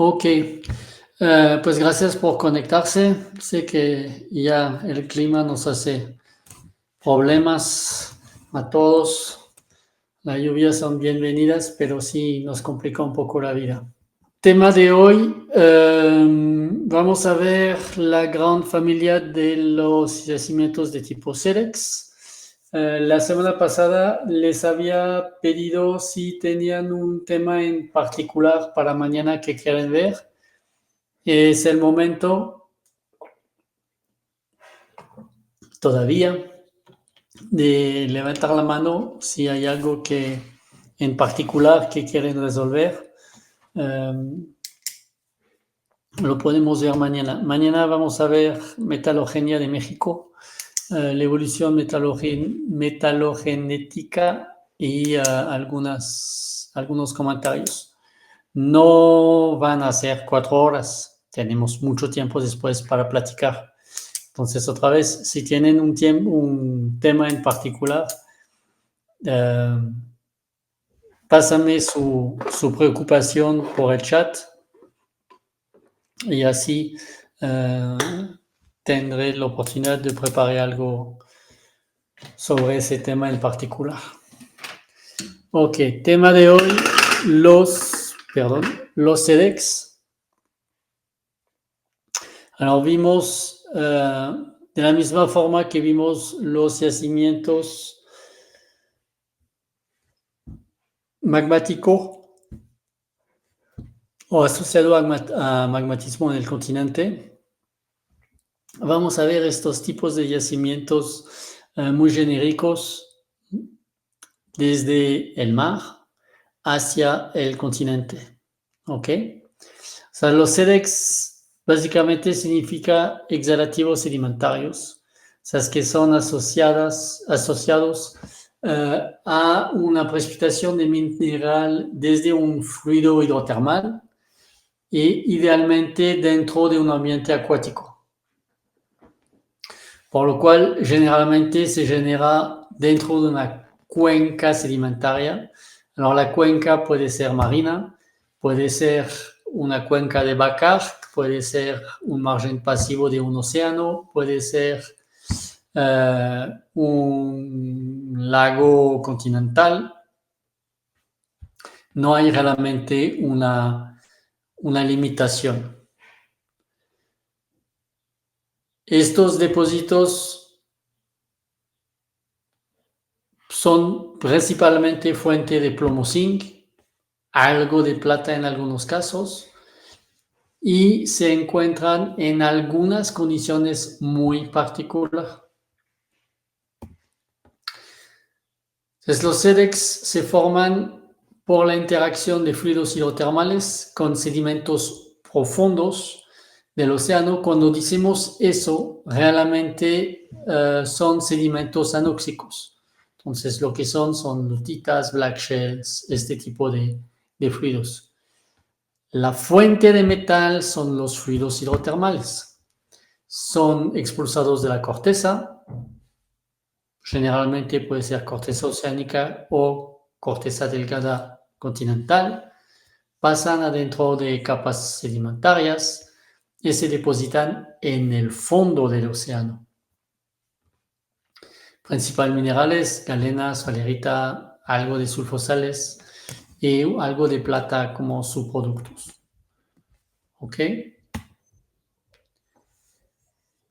Ok, pues gracias por conectarse. Sé que ya el clima nos hace problemas a todos. Las lluvias son bienvenidas, pero sí nos complica un poco la vida. Tema de hoy, vamos a ver la gran familia de los yacimientos de tipo Cerex. La semana pasada les había pedido si tenían un tema en particular para mañana que quieren ver. Es el momento todavía de levantar la mano si hay algo que en particular que quieren resolver. Lo podemos ver mañana. Mañana vamos a ver metalogenia de México, la evolución metalogenética y algunos comentarios. No van a ser 4 horas. Tenemos mucho tiempo después para platicar. Entonces, otra vez, si tienen un tema en particular, pásame su preocupación por el chat y así tendré la oportunidad de preparar algo sobre ese tema en particular. Ok, tema de hoy, los CEDEX. Alors vimos, de la misma forma que vimos los yacimientos magmáticos o asociado a magmatismo en el continente, vamos a ver estos tipos de yacimientos muy genéricos desde el mar hacia el continente. ¿Ok? O sea, los SEDEX básicamente significa exhalativos sedimentarios. O sea, es que son asociados a una precipitación de mineral desde un fluido hidrotermal e idealmente dentro de un ambiente acuático. Por lo cual, generalmente se genera dentro de una cuenca sedimentaria. Alors, la cuenca puede ser marina, puede ser una cuenca de Bacar, puede ser un margen pasivo de un océano, puede ser un lago continental. No hay realmente una limitación. Estos depósitos son principalmente fuente de plomo zinc, algo de plata en algunos casos, y se encuentran en algunas condiciones muy particulares. Entonces, los SEDEX se forman por la interacción de fluidos hidrotermales con sedimentos profundos del océano. Cuando decimos eso, realmente son sedimentos anóxicos. Entonces, lo que son lutitas, black shells, este tipo de fluidos. La fuente de metal son los fluidos hidrotermales. Son expulsados de la corteza. Generalmente puede ser corteza oceánica o corteza delgada continental. Pasan adentro de capas sedimentarias y se depositan en el fondo del océano. Principal minerales, galena, salerita, algo de sulfosales y algo de plata como subproductos. ¿Ok?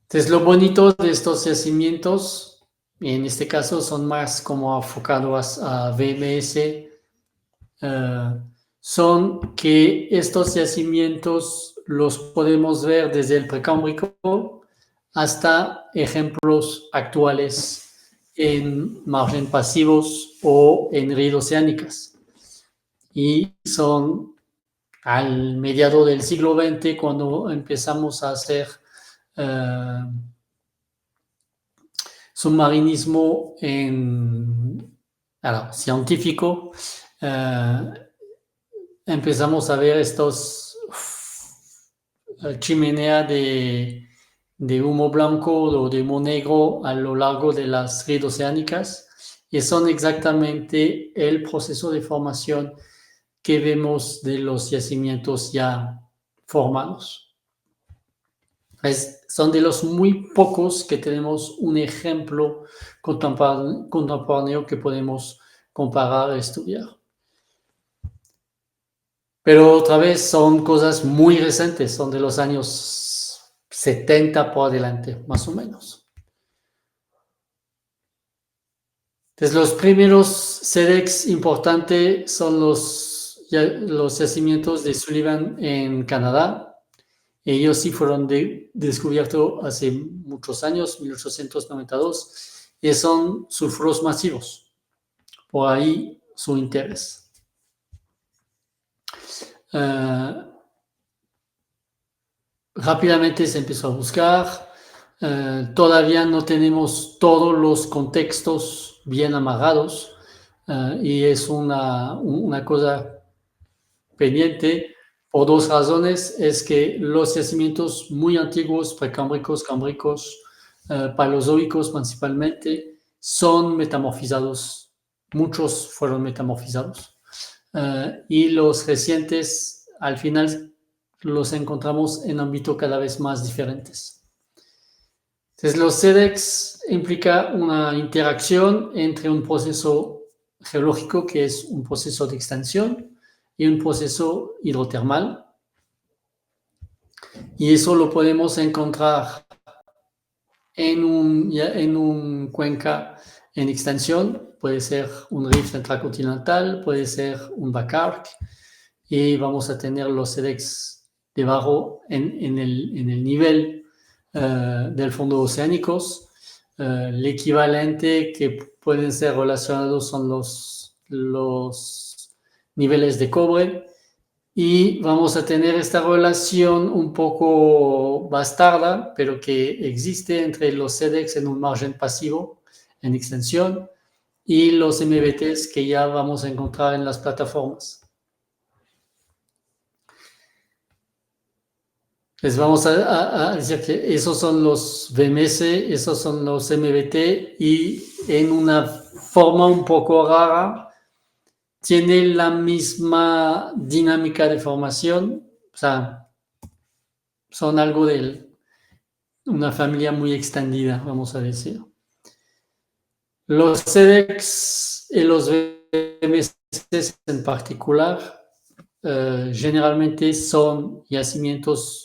Entonces, lo bonito de estos yacimientos, en este caso, son más como enfocados a VMS, son que estos yacimientos los podemos ver desde el precámbrico hasta ejemplos actuales en margen pasivos o en ríos oceánicas. Y son al mediado del siglo XX cuando empezamos a hacer submarinismo científico. Empezamos a ver estos chimeneas de humo blanco o de humo negro a lo largo de las redes oceánicas y son exactamente el proceso de formación que vemos de los yacimientos ya formados. Son de los muy pocos que tenemos un ejemplo contemporáneo que podemos comparar e estudiar. Pero otra vez son cosas muy recientes, son de los años 70 por adelante, más o menos. Entonces, los primeros SEDEX importantes son los yacimientos de Sullivan en Canadá. Ellos sí fueron descubiertos hace muchos años, 1892, y son sulfuros masivos. Por ahí su interés. Rápidamente se empezó a buscar. Todavía no tenemos todos los contextos bien amarrados y es una cosa pendiente por dos razones. Es que los yacimientos muy antiguos, precámbricos, cámbricos, paleozoicos principalmente, son metamorfizados. Muchos fueron metamorfizados. Y los recientes, al final, los encontramos en ámbitos cada vez más diferentes. Entonces, los SEDEX implica una interacción entre un proceso geológico, que es un proceso de extensión, y un proceso hidrotermal. Y eso lo podemos encontrar en un cuenca en extensión. Puede ser un rift intracontinental, puede ser un bacarc, y vamos a tener los SEDEX debajo en el nivel del fondo oceánicos. El equivalente que pueden ser relacionados son los niveles de cobre, y vamos a tener esta relación un poco bastarda, pero que existe entre los SEDEX en un margen pasivo en extensión y los MVTs que ya vamos a encontrar en las plataformas. Les vamos a decir que esos son los VMS, esos son los MVT, y en una forma un poco rara tiene la misma dinámica de formación. O sea, son algo de una familia muy extendida, vamos a decir. Los SEDEX y los VMS en particular generalmente son yacimientos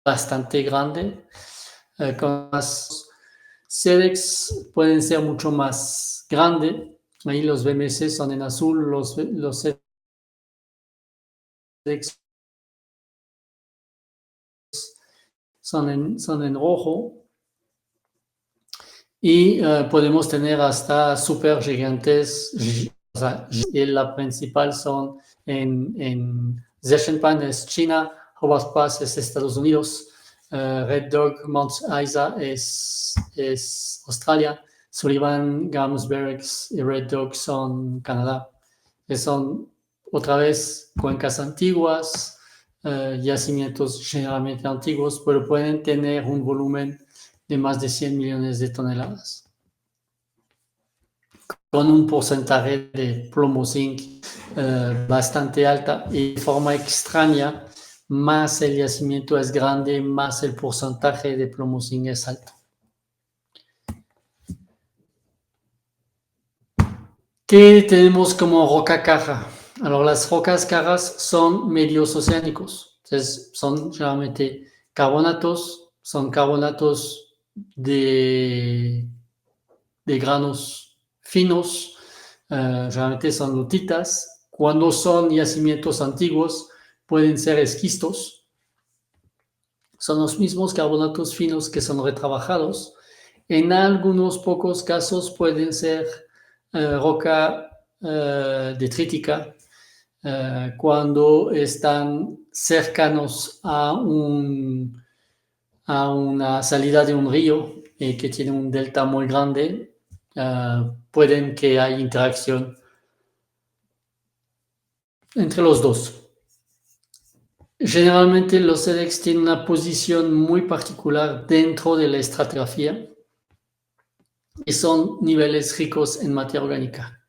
bastante grande. Con las SEDEX pueden ser mucho más grandes. Ahí los VMC son en azul, los SEDEX son en rojo. Y podemos tener hasta super gigantes. O sea, y la principal son en Zhejiang es China, Hobart Pass es Estados Unidos, Red Dog, Mount Isa es Australia, Sullivan, Garmsbergs y Red Dog son Canadá. Que son otra vez cuencas antiguas, yacimientos generalmente antiguos, pero pueden tener un volumen de más de 100 millones de toneladas, con un porcentaje de plomo-zinc bastante alta, y de forma extraña, más el yacimiento es grande, más el porcentaje de plomo-zinc es alto. ¿Qué tenemos como roca caja? Las rocas cajas son medios oceánicos. Entonces, son generalmente carbonatos, son carbonatos de granos finos, generalmente son lutitas. Cuando son yacimientos antiguos, pueden ser esquistos. Son los mismos carbonatos finos que son retrabajados. En algunos pocos casos pueden ser roca detrítica, cuando están cercanos a una salida de un río que tiene un delta muy grande. Pueden que haya interacción entre los dos. Generalmente los SEDEX tienen una posición muy particular dentro de la estratigrafía y son niveles ricos en materia orgánica.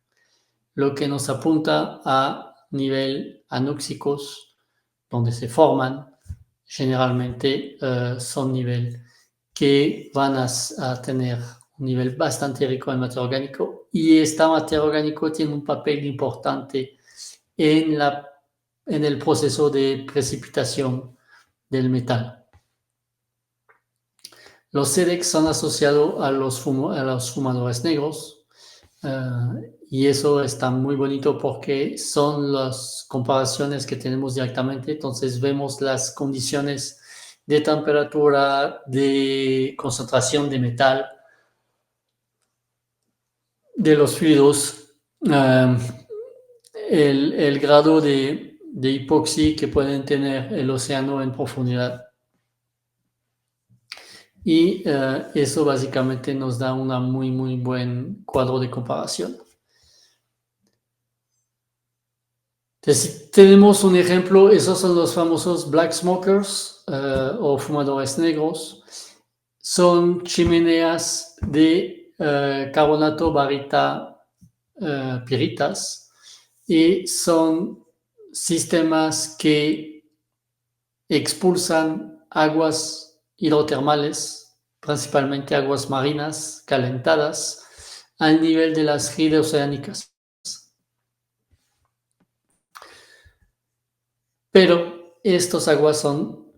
lo que nos apunta a nivel anóxicos, donde se forman, generalmente son nivel que van a tener un nivel bastante rico en materia orgánico, y esta materia orgánica tiene un papel importante en el proceso de precipitación del metal. Los SEDEX son asociados a los fumadores negros, y eso está muy bonito porque son las comparaciones que tenemos directamente. Entonces vemos las condiciones de temperatura, de concentración de metal, de los fluidos, el grado de hipoxia que pueden tener el océano en profundidad. Y eso básicamente nos da un muy buen cuadro de comparación. Entonces, tenemos un ejemplo, esos son los famosos black smokers o fumadores negros. Son chimeneas de carbonato, barita, piritas, y son sistemas que expulsan aguas hidrotermales, principalmente aguas marinas calentadas, al nivel de las rías oceánicas. Pero estas aguas son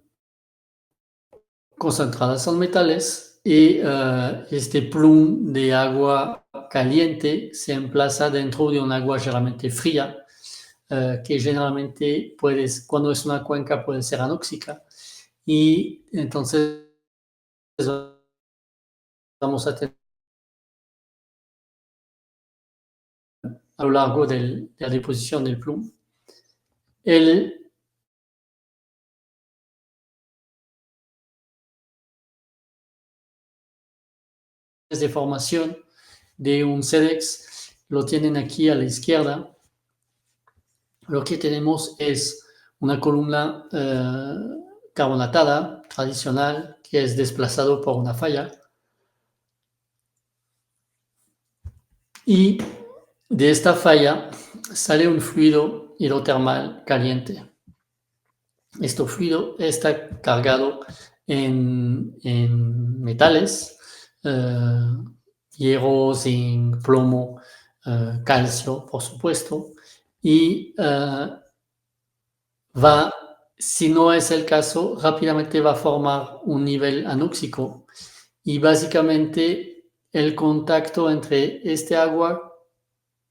concentradas en metales, y este plum de agua caliente se emplaza dentro de un agua generalmente fría, que generalmente cuando es una cuenca, puede ser anóxica, y entonces vamos a tener a lo largo de la deposición del plum de formación de un SEDEX. Lo tienen aquí a la izquierda. Lo que tenemos es una columna carbonatada tradicional que es desplazado por una falla, y de esta falla sale un fluido hidrotermal caliente. Este fluido está cargado en metales, hierro, zinc, plomo, calcio, por supuesto, y si no es el caso, rápidamente va a formar un nivel anóxico, y básicamente el contacto entre este agua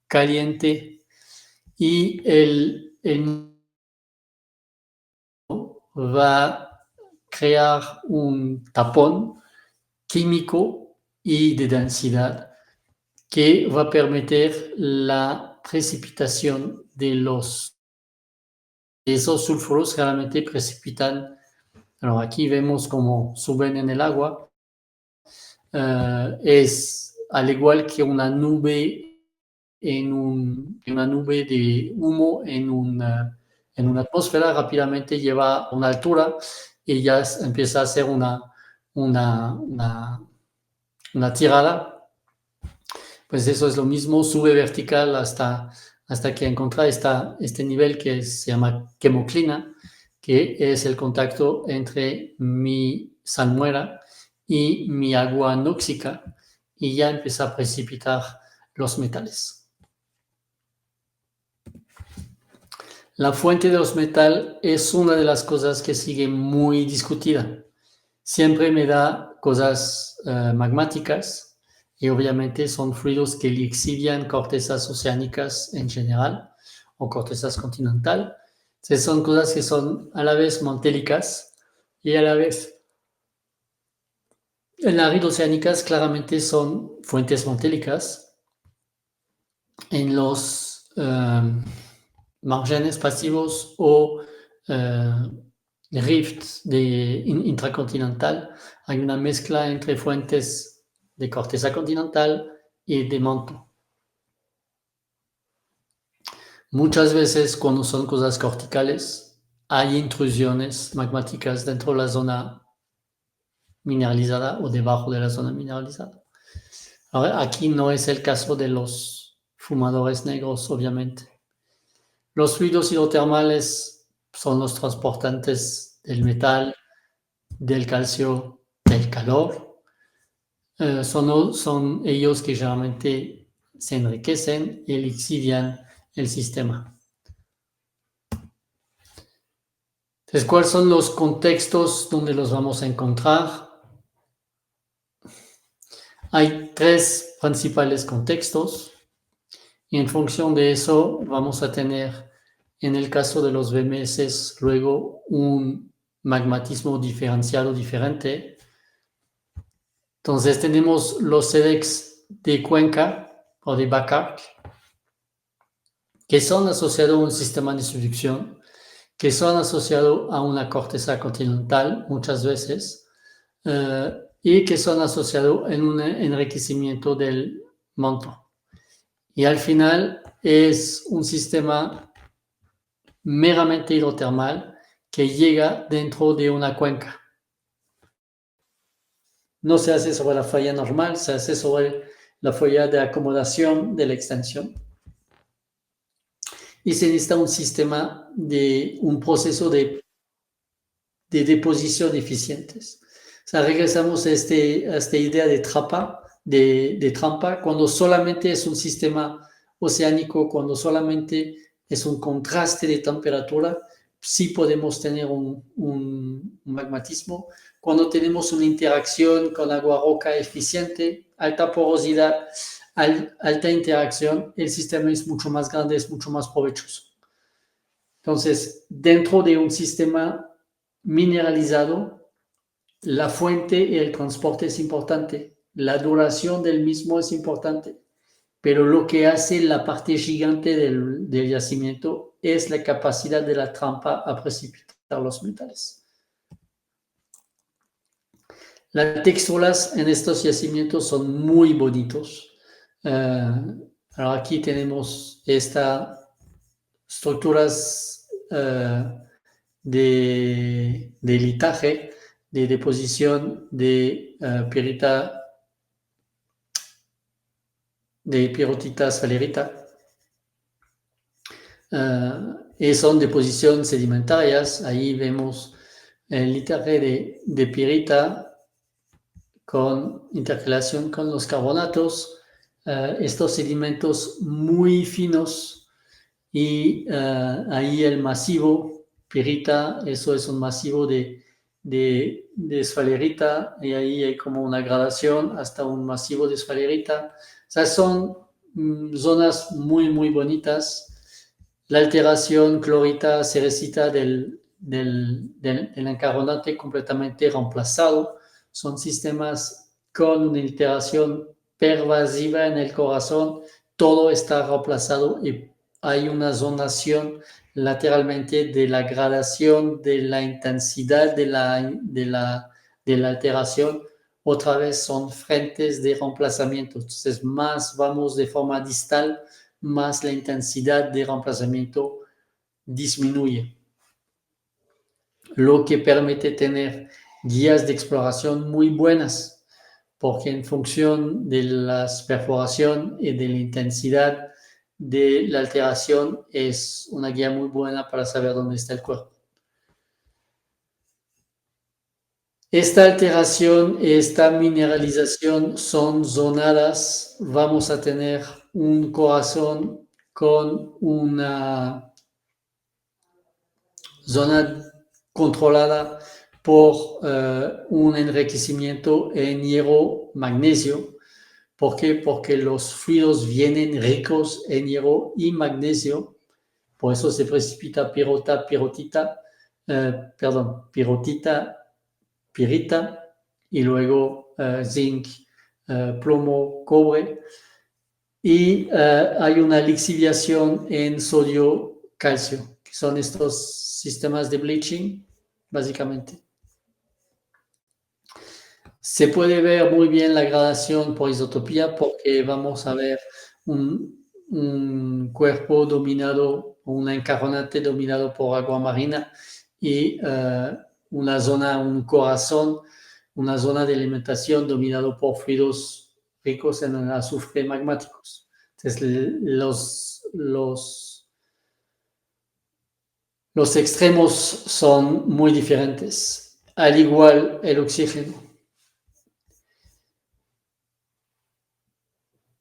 caliente y el va a crear un tapón químico y de densidad que va a permitir la precipitación de esos sulfuros. Realmente precipitan. Alors aquí vemos cómo suben en el agua. Es al igual que una nube una nube de humo en una atmósfera, rápidamente lleva a una altura y ya empieza a hacer una tirada. Pues eso es lo mismo, sube vertical hasta que encuentra este nivel que se llama quemoclina, que es el contacto entre mi salmuera y mi agua anóxica, y ya empieza a precipitar los metales. La fuente de los metales es una de las cosas que sigue muy discutida. Siempre me da cosas magmáticas, y obviamente son fluidos que lixivian cortezas oceánicas en general o cortezas continental. Entonces son cosas que son a la vez mantélicas y a la vez en las rías oceánicas. Claramente son fuentes mantélicas. En los márgenes pasivos o rifts intracontinental hay una mezcla entre fuentes de corteza continental y de manto. Muchas veces, cuando son cosas corticales, hay intrusiones magmáticas dentro de la zona mineralizada o debajo de la zona mineralizada. Ahora, aquí no es el caso de los fumadores negros, obviamente. Los fluidos hidrotermales son los transportantes del metal, del calcio, del calor. Son ellos que generalmente se enriquecen y lixivian el sistema. Entonces, ¿cuáles son los contextos donde los vamos a encontrar? Hay 3 principales contextos y en función de eso vamos a tener, en el caso de los VMS, luego un magmatismo diferenciado diferente. Entonces tenemos los SEDEX de cuenca o de backarc, que son asociados a un sistema de subducción, que son asociados a una corteza continental muchas veces, y que son asociados en un enriquecimiento del manto. Y al final es un sistema meramente hidrotermal que llega dentro de una cuenca. No se hace sobre la falla normal, se hace sobre la falla de acomodación de la extensión. Y se necesita un sistema un proceso de deposición eficientes. O sea, regresamos a esta idea de trampa, cuando solamente es un sistema oceánico, cuando solamente es un contraste de temperatura, sí podemos tener un magmatismo. Cuando tenemos una interacción con agua-roca eficiente, alta porosidad, alta interacción, el sistema es mucho más grande, es mucho más provechoso. Entonces, dentro de un sistema mineralizado, la fuente y el transporte es importante, la duración del mismo es importante, pero lo que hace la parte gigante del yacimiento es la capacidad de la trampa a precipitar los metales. Las texturas en estos yacimientos son muy bonitos. Ahora aquí tenemos estas estructuras de litaje, de deposición de pirotita salerita, y son deposición sedimentarias. Ahí vemos el litaje de pirita con intercalación con los carbonatos, estos sedimentos muy finos, y ahí el masivo pirita, eso es un masivo de esfalerita, y ahí hay como una gradación hasta un masivo de esfalerita. O sea, son zonas muy, muy bonitas. La alteración clorita, cerecita del encarbonate completamente reemplazado. Son sistemas con una alteración pervasiva en el corazón. Todo está reemplazado y hay una zonación lateralmente de la gradación, de la intensidad de la alteración. Otra vez son frentes de reemplazamiento. Entonces, más vamos de forma distal, más la intensidad de reemplazamiento disminuye, lo que permite tener guías de exploración muy buenas, porque en función de la perforación y de la intensidad de la alteración es una guía muy buena para saber dónde está el cuerpo. Esta alteración, esta mineralización son zonadas. Vamos a tener un corazón con una zona controlada por un enriquecimiento en hierro magnesio. ¿Por qué? Porque los fluidos vienen ricos en hierro y magnesio. Por eso se precipita pirotita, pirita, y luego zinc, plomo, cobre. Y hay una lixiviación en sodio-calcio, que son estos sistemas de bleaching, básicamente. Se puede ver muy bien la gradación por isotopía, porque vamos a ver un cuerpo dominado, un encarbonate dominado por agua marina, y una zona, un corazón, una zona de alimentación dominado por fluidos ricos en azufre magmáticos. Entonces, los extremos son muy diferentes, al igual el oxígeno.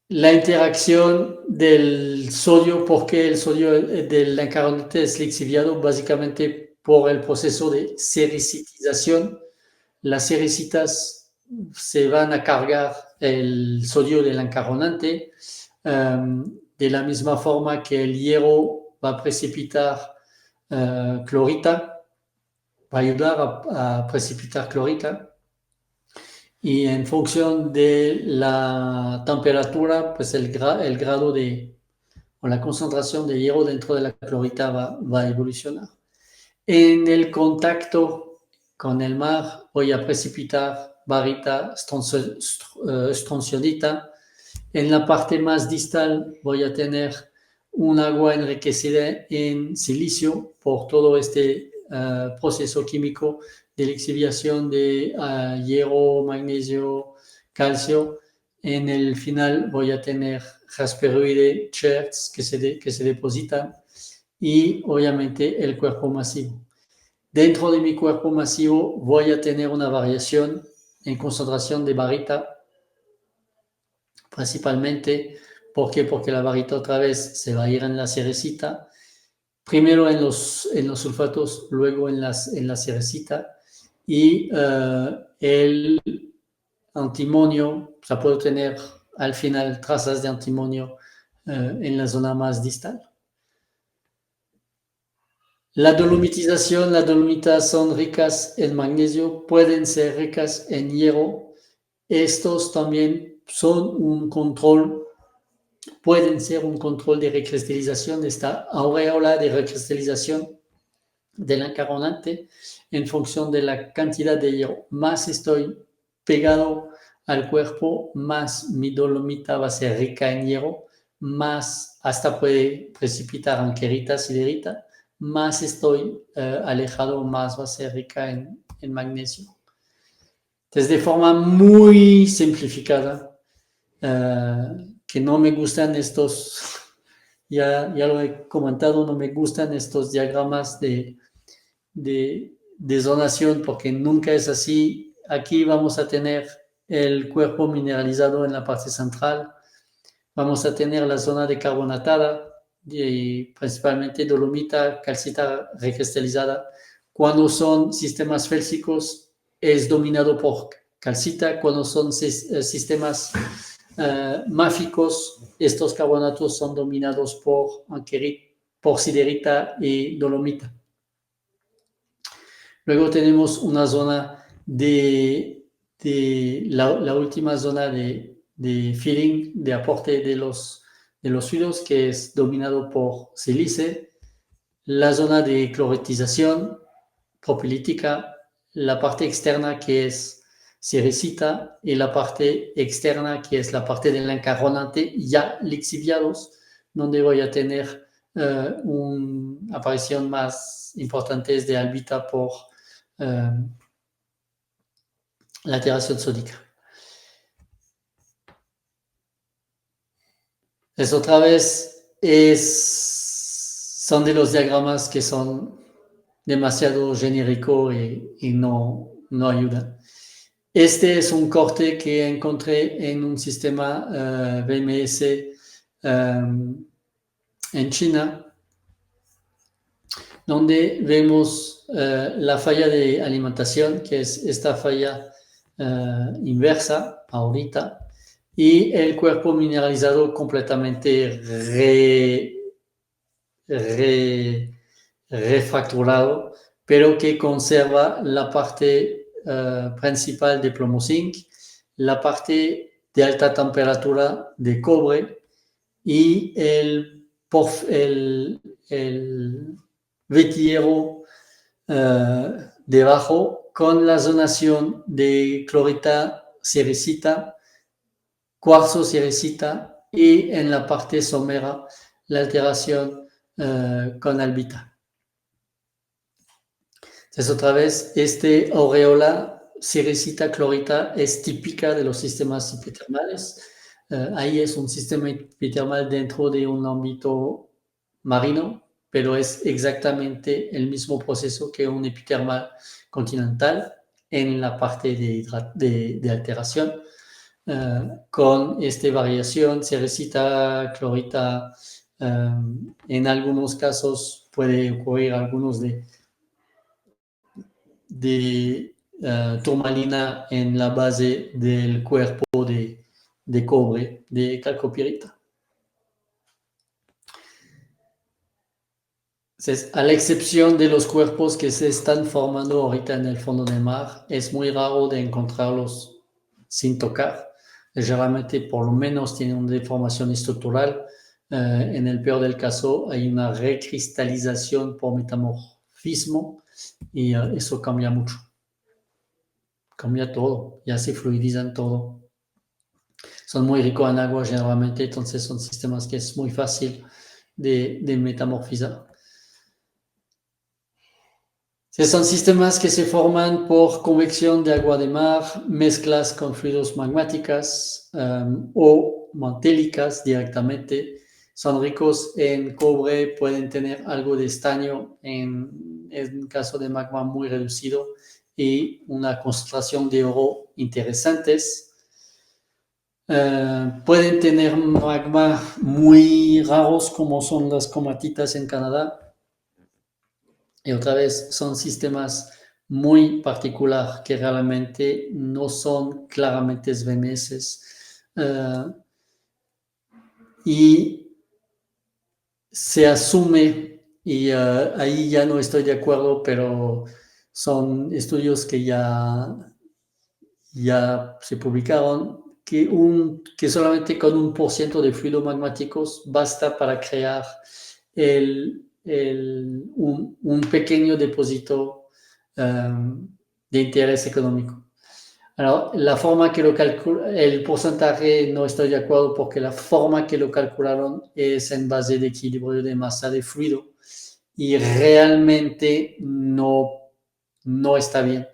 La interacción del sodio, porque el sodio del encaronate es lixiviado básicamente por el proceso de sericitización. Las sericitas se van a cargar el sodio del encaronante, de la misma forma que el hierro va a precipitar clorita, va a ayudar a precipitar clorita. Y en función de la temperatura, pues el grado o la concentración de hierro dentro de la clorita va a evolucionar. En el contacto con el mar voy a precipitar barita, estroncionita. En la parte más distal voy a tener un agua enriquecida en silicio por todo este proceso químico de lixiviación de hierro, magnesio, calcio. En el final voy a tener jasperoide, cherts que se depositan y obviamente el cuerpo masivo. Dentro de mi cuerpo masivo voy a tener una variación en concentración de barita, principalmente. ¿Por qué? Porque la barita otra vez se va a ir en la cerecita, primero en los sulfatos, luego en la cerecita, y el antimonio, o sea, puedo tener al final trazas de antimonio en la zona más distal. La dolomitización, las dolomitas son ricas en magnesio, pueden ser ricas en hierro. Estos también son un control, pueden ser un control de recristalización, esta aureola de recristalización del encaronante en función de la cantidad de hierro. Más estoy pegado al cuerpo, más mi dolomita va a ser rica en hierro, más hasta puede precipitar anquerita, siderita, más estoy alejado, más va a ser rica en magnesio. Entonces, de forma muy simplificada, que no me gustan estos, ya lo he comentado, no me gustan estos diagramas de donación porque nunca es así. Aquí vamos a tener el cuerpo mineralizado en la parte central, vamos a tener la zona de carbonatada, y principalmente dolomita, calcita recristalizada. Cuando son sistemas félsicos es dominado por calcita, cuando son sistemas máficos, estos carbonatos son dominados por siderita y dolomita. Luego tenemos una zona de la última zona de feeding, de aporte de los fluidos, que es dominado por sílice, la zona de cloretización propilítica, la parte externa que es cerecita y la parte externa que es la parte del encaronante ya lixiviados, donde voy a tener una aparición más importante de albita por la alteración sódica. Es otra vez, son de los diagramas que son demasiado genérico y no ayudan. Este es un corte que encontré en un sistema BMS en China, donde vemos la falla de alimentación, que es esta falla inversa ahorita, y el cuerpo mineralizado completamente refracturado, pero que conserva la parte principal de plomo zinc, la parte de alta temperatura de cobre y el vetillero debajo, con la zonación de clorita, cerecita, cuarzo, cerecita, y en la parte somera la alteración con albita. Entonces, otra vez, aureola cerecita clorita es típica de los sistemas hipothermales. ahí es un sistema epitermal dentro de un ámbito marino, pero es exactamente el mismo proceso que un epitermal continental en la parte de alteración. Con esta variación, cerecita, clorita, en algunos casos puede ocurrir algunos de turmalina en la base del cuerpo de cobre de calcopirita. Entonces, a la excepción de los cuerpos que se están formando ahorita en el fondo del mar, es muy raro de encontrarlos sin tocar. Generalmente, por lo menos, tienen una deformación estructural. En el peor del caso, hay una recristalización por metamorfismo y eso cambia mucho. Cambia todo, ya se fluidizan todo. Son muy ricos en agua generalmente, entonces son sistemas que es muy fácil de metamorfizar. Son sistemas que se forman por convección de agua de mar, mezclas con fluidos magmáticas o mantélicas directamente. Son ricos en cobre, pueden tener algo de estaño en caso de magma muy reducido y una concentración de oro interesantes. Pueden tener magma muy raros como son las comatitas en Canadá. Y otra vez son sistemas muy particulares que realmente no son claramente VMS. Y se asume, y ahí ya no estoy de acuerdo, pero son estudios que ya se publicaron, que solamente con 1% de fluidos magmáticos basta para crear un pequeño depósito de interés económico. Alors, la forma que lo calcula, el porcentaje no estoy de acuerdo porque la forma que lo calcularon es en base de equilibrio de masa de fluido y realmente no está bien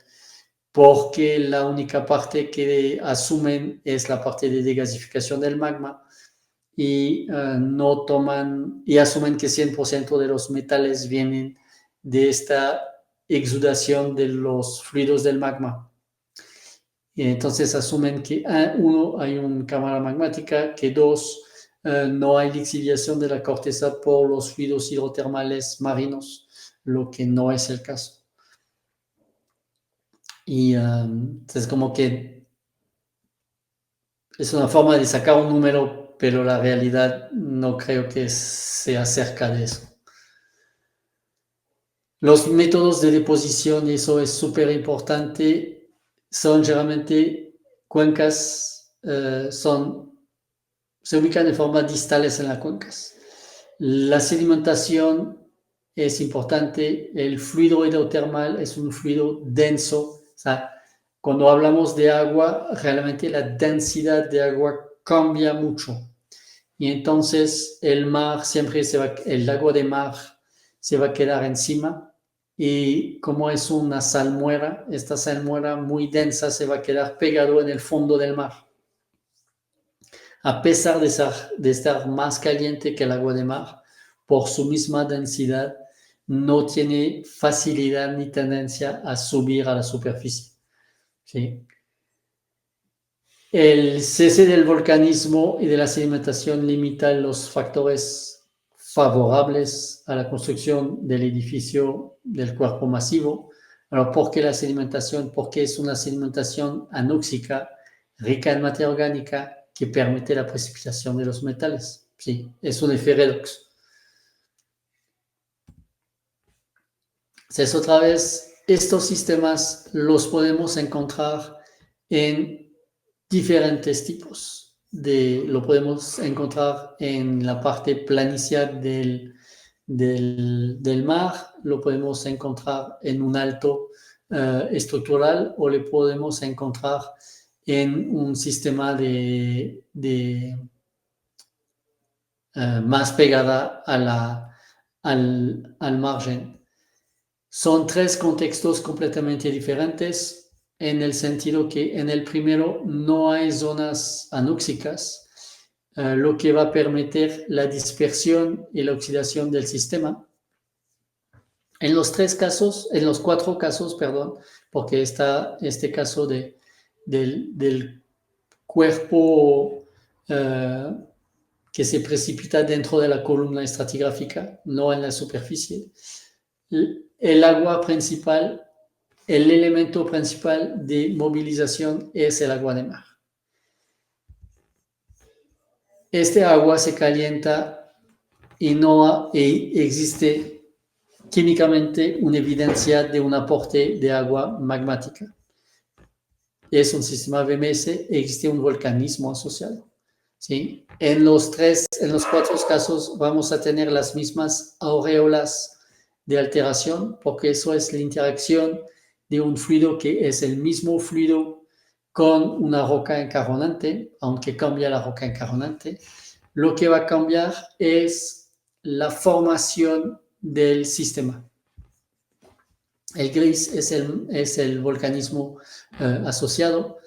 porque la única parte que asumen es la parte de degasificación del magma y no toman y asumen que 100% de los metales vienen de esta exudación de los fluidos del magma. Y entonces asumen que uno, hay una cámara magmática, que dos, no hay lixiviación de la corteza por los fluidos hidrotermales marinos, lo que no es el caso. Y es como que es una forma de sacar un número, pero la realidad no creo que sea cerca de eso. Los métodos de deposición, y eso es súper importante, son generalmente cuencas, se ubican de forma distales en las cuencas. La sedimentación es importante, el fluido hidrotermal es un fluido denso, o sea, cuando hablamos de agua, realmente la densidad de agua cambia mucho. Y entonces el mar siempre el agua de mar se va a quedar encima y como es una salmuera, esta salmuera muy densa se va a quedar pegado en el fondo del mar. A pesar de estar más caliente que el agua de mar, por su misma densidad, no tiene facilidad ni tendencia a subir a la superficie. ¿Sí? El cese del volcanismo y de la sedimentación limita los factores favorables a la construcción del edificio del cuerpo masivo. Alors, ¿por qué la sedimentación? Porque es una sedimentación anóxica, rica en materia orgánica, que permite la precipitación de los metales. Sí, es un efecto redox. Entonces, otra vez, estos sistemas los podemos encontrar en diferentes tipos. Lo podemos encontrar en la parte planicie del mar, lo podemos encontrar en un alto estructural o le podemos encontrar en un sistema más pegada al margen. Son tres contextos completamente diferentes en el sentido que en el primero no hay zonas anóxicas lo que va a permitir la dispersión y la oxidación del sistema. En los cuatro casos, perdón, porque está este caso del cuerpo que se precipita dentro de la columna estratigráfica, no en la superficie. El agua principal, el elemento principal de movilización es el agua de mar. Este agua se calienta y no existe químicamente una evidencia de un aporte de agua magmática. Es un sistema VMS, existe un volcanismo asociado. ¿Sí? En los cuatro casos vamos a tener las mismas aureolas de alteración, porque eso es la interacción de un fluido que es el mismo fluido con una roca encajonante, aunque cambia la roca encajonante. Lo que va a cambiar es la formación del sistema. El gris es el volcanismo asociado.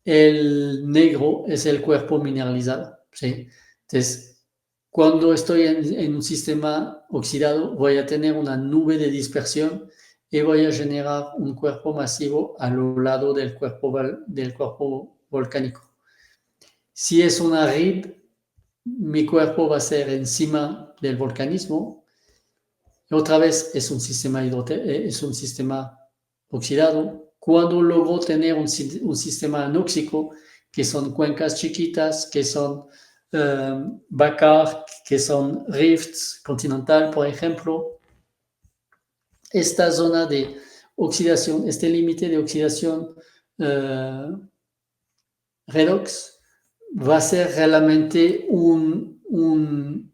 El negro es el cuerpo mineralizado. ¿Sí? Entonces, cuando estoy en un sistema oxidado, voy a tener una nube de dispersión y voy a generar un cuerpo masivo a lo largo del cuerpo volcánico. Si es una RIB, mi cuerpo va a ser encima del volcanismo. Otra vez es un sistema oxidado. Cuando logro tener un sistema anóxico, que son cuencas chiquitas, que son Bakar, que son rifts continental, por ejemplo, esta zona de oxidación, este límite de oxidación redox, va a ser realmente un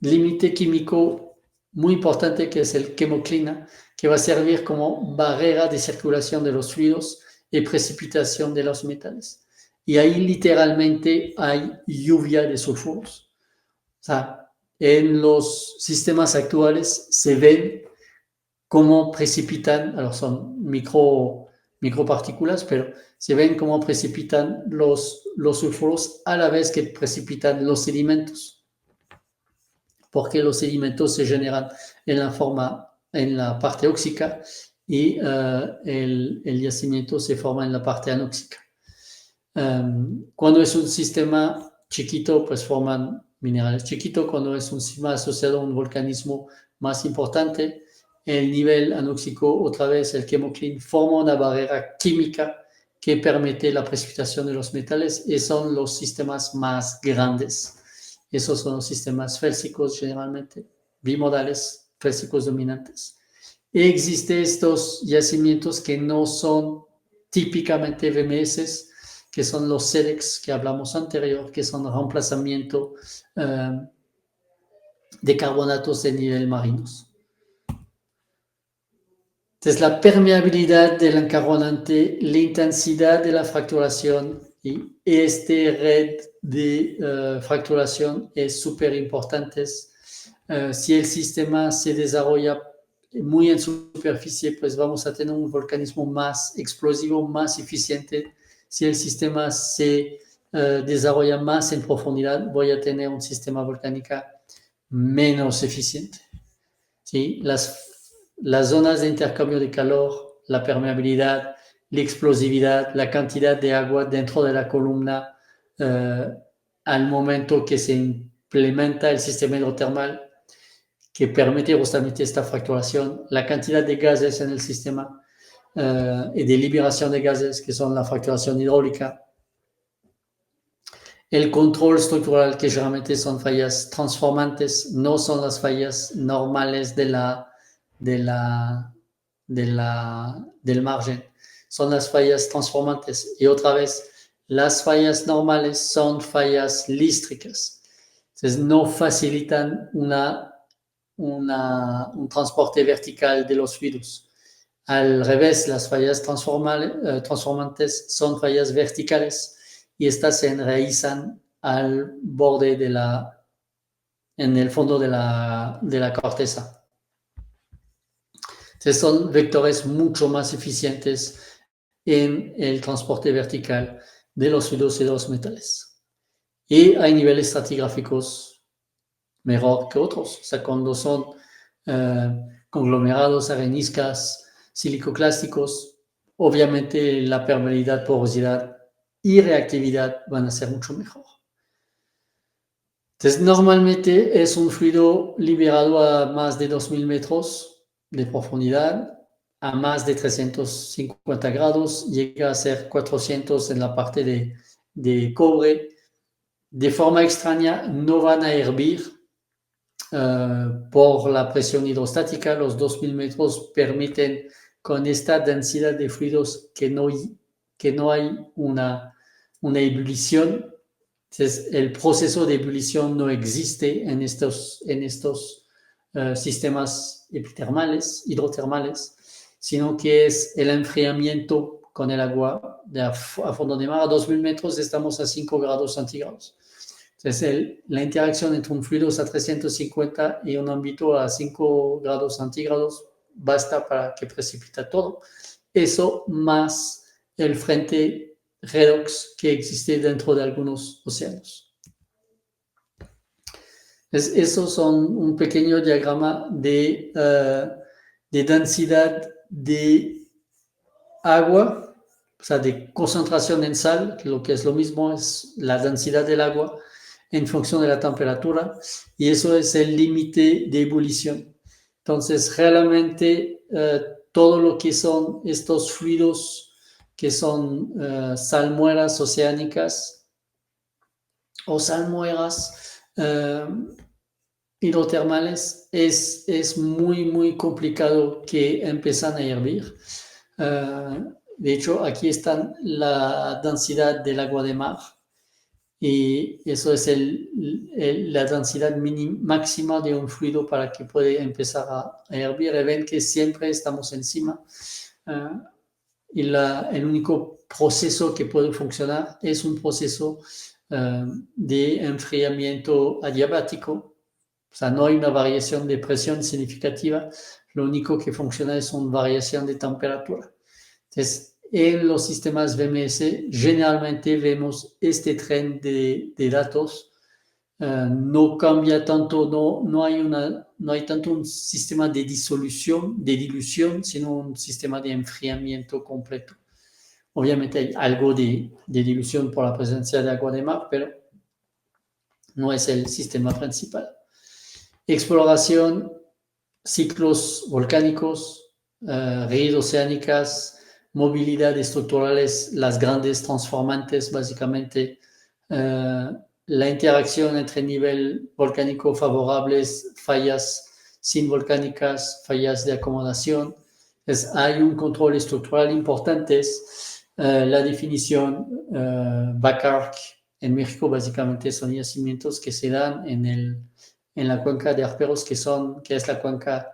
límite químico muy importante, que es el quemoclina, que va a servir como barrera de circulación de los fluidos y precipitación de los metales. Y ahí literalmente hay lluvia de sulfuros. O sea, en los sistemas actuales se ven cómo precipitan, son micropartículas, pero se ven cómo precipitan los sulfuros a la vez que precipitan los sedimentos, porque los sedimentos se generan en la parte óxica y el yacimiento se forma en la parte anóxica. Cuando es un sistema chiquito, pues forman minerales chiquitos. Cuando es un sistema asociado a un volcanismo más importante, el nivel anóxico, otra vez el quemoclin, forma una barrera química que permite la precipitación de los metales, y son los sistemas más grandes. Esos son los sistemas félsicos, generalmente bimodales, félsicos dominantes. Existen estos yacimientos que no son típicamente VMS, que son los SEDEX que hablamos anterior, que son reemplazamiento de carbonatos de nivel marinos. Entonces, la permeabilidad del encargonante, la intensidad de la fracturación y este red de fracturación es súper importante. Si el sistema se desarrolla muy en superficie, pues vamos a tener un volcanismo más explosivo, más eficiente. Si el sistema se desarrolla más en profundidad, voy a tener un sistema volcánico menos eficiente. ¿Sí? Las zonas de intercambio de calor, la permeabilidad, la explosividad, la cantidad de agua dentro de la columna al momento que se implementa el sistema hidrotermal, que permite justamente esta fracturación, la cantidad de gases en el sistema y de liberación de gases, que son la fracturación hidráulica, el control estructural, que generalmente son fallas transformantes, no son las fallas normales del margen, son las fallas transformantes. Y otra vez, las fallas normales son fallas lístricas. Entonces, no facilitan un transporte vertical de los fluidos. Al revés, las fallas transformantes son fallas verticales, y estas se enraizan al borde en el fondo de la corteza. Entonces, son vectores mucho más eficientes en el transporte vertical de los fluidos y de los metales. Y hay niveles estratigráficos mejor que otros. O sea, cuando son conglomerados, areniscas, silicoclásticos, obviamente la permeabilidad, porosidad y reactividad van a ser mucho mejor. Entonces, normalmente es un fluido liberado a más de 2000 metros de profundidad, a más de 350 grados, llega a ser 400 en la parte de cobre. De forma extraña, no van a hervir por la presión hidrostática. Los 2000 metros permiten, con esta densidad de fluidos, que no hay una ebullición. Entonces, el proceso de ebullición no existe en estos sistemas epitermales, hidrotermales, sino que es el enfriamiento con el agua a fondo de mar. A 2000 metros estamos a 5 grados centígrados. Entonces, la interacción entre un fluido a 350 y un ámbito a 5 grados centígrados basta para que precipita todo. Eso más el frente redox que existe dentro de algunos océanos. Esos son un pequeño diagrama de densidad de agua, o sea, de concentración en sal, lo que es lo mismo, es la densidad del agua en función de la temperatura, y eso es el límite de ebullición. Entonces, realmente, todo lo que son estos fluidos que son salmueras oceánicas o salmueras hidrotermales, es muy, muy complicado que empiezan a hervir. De hecho, aquí está la densidad del agua de mar, y eso es la densidad máxima de un fluido para que pueda empezar a hervir. Y ven que siempre estamos encima. Y el único proceso que puede funcionar es un proceso de enfriamiento adiabático. O sea, no hay una variación de presión significativa, lo único que funciona es una variación de temperatura. Entonces, en los sistemas VMS generalmente vemos este tren de datos. No cambia tanto, no hay tanto un sistema de dilución, sino un sistema de enfriamiento completo. Obviamente hay algo de dilución por la presencia de agua de mar, pero no es el sistema principal. Exploración, ciclos volcánicos, redes oceánicas, movilidad estructurales, las grandes transformantes, básicamente la interacción entre nivel volcánico favorables, fallas sin volcánicas, fallas de acomodación. Hay un control estructural importante. La definición Bacarc en México básicamente son yacimientos que se dan en la cuenca de Arperos, que es la cuenca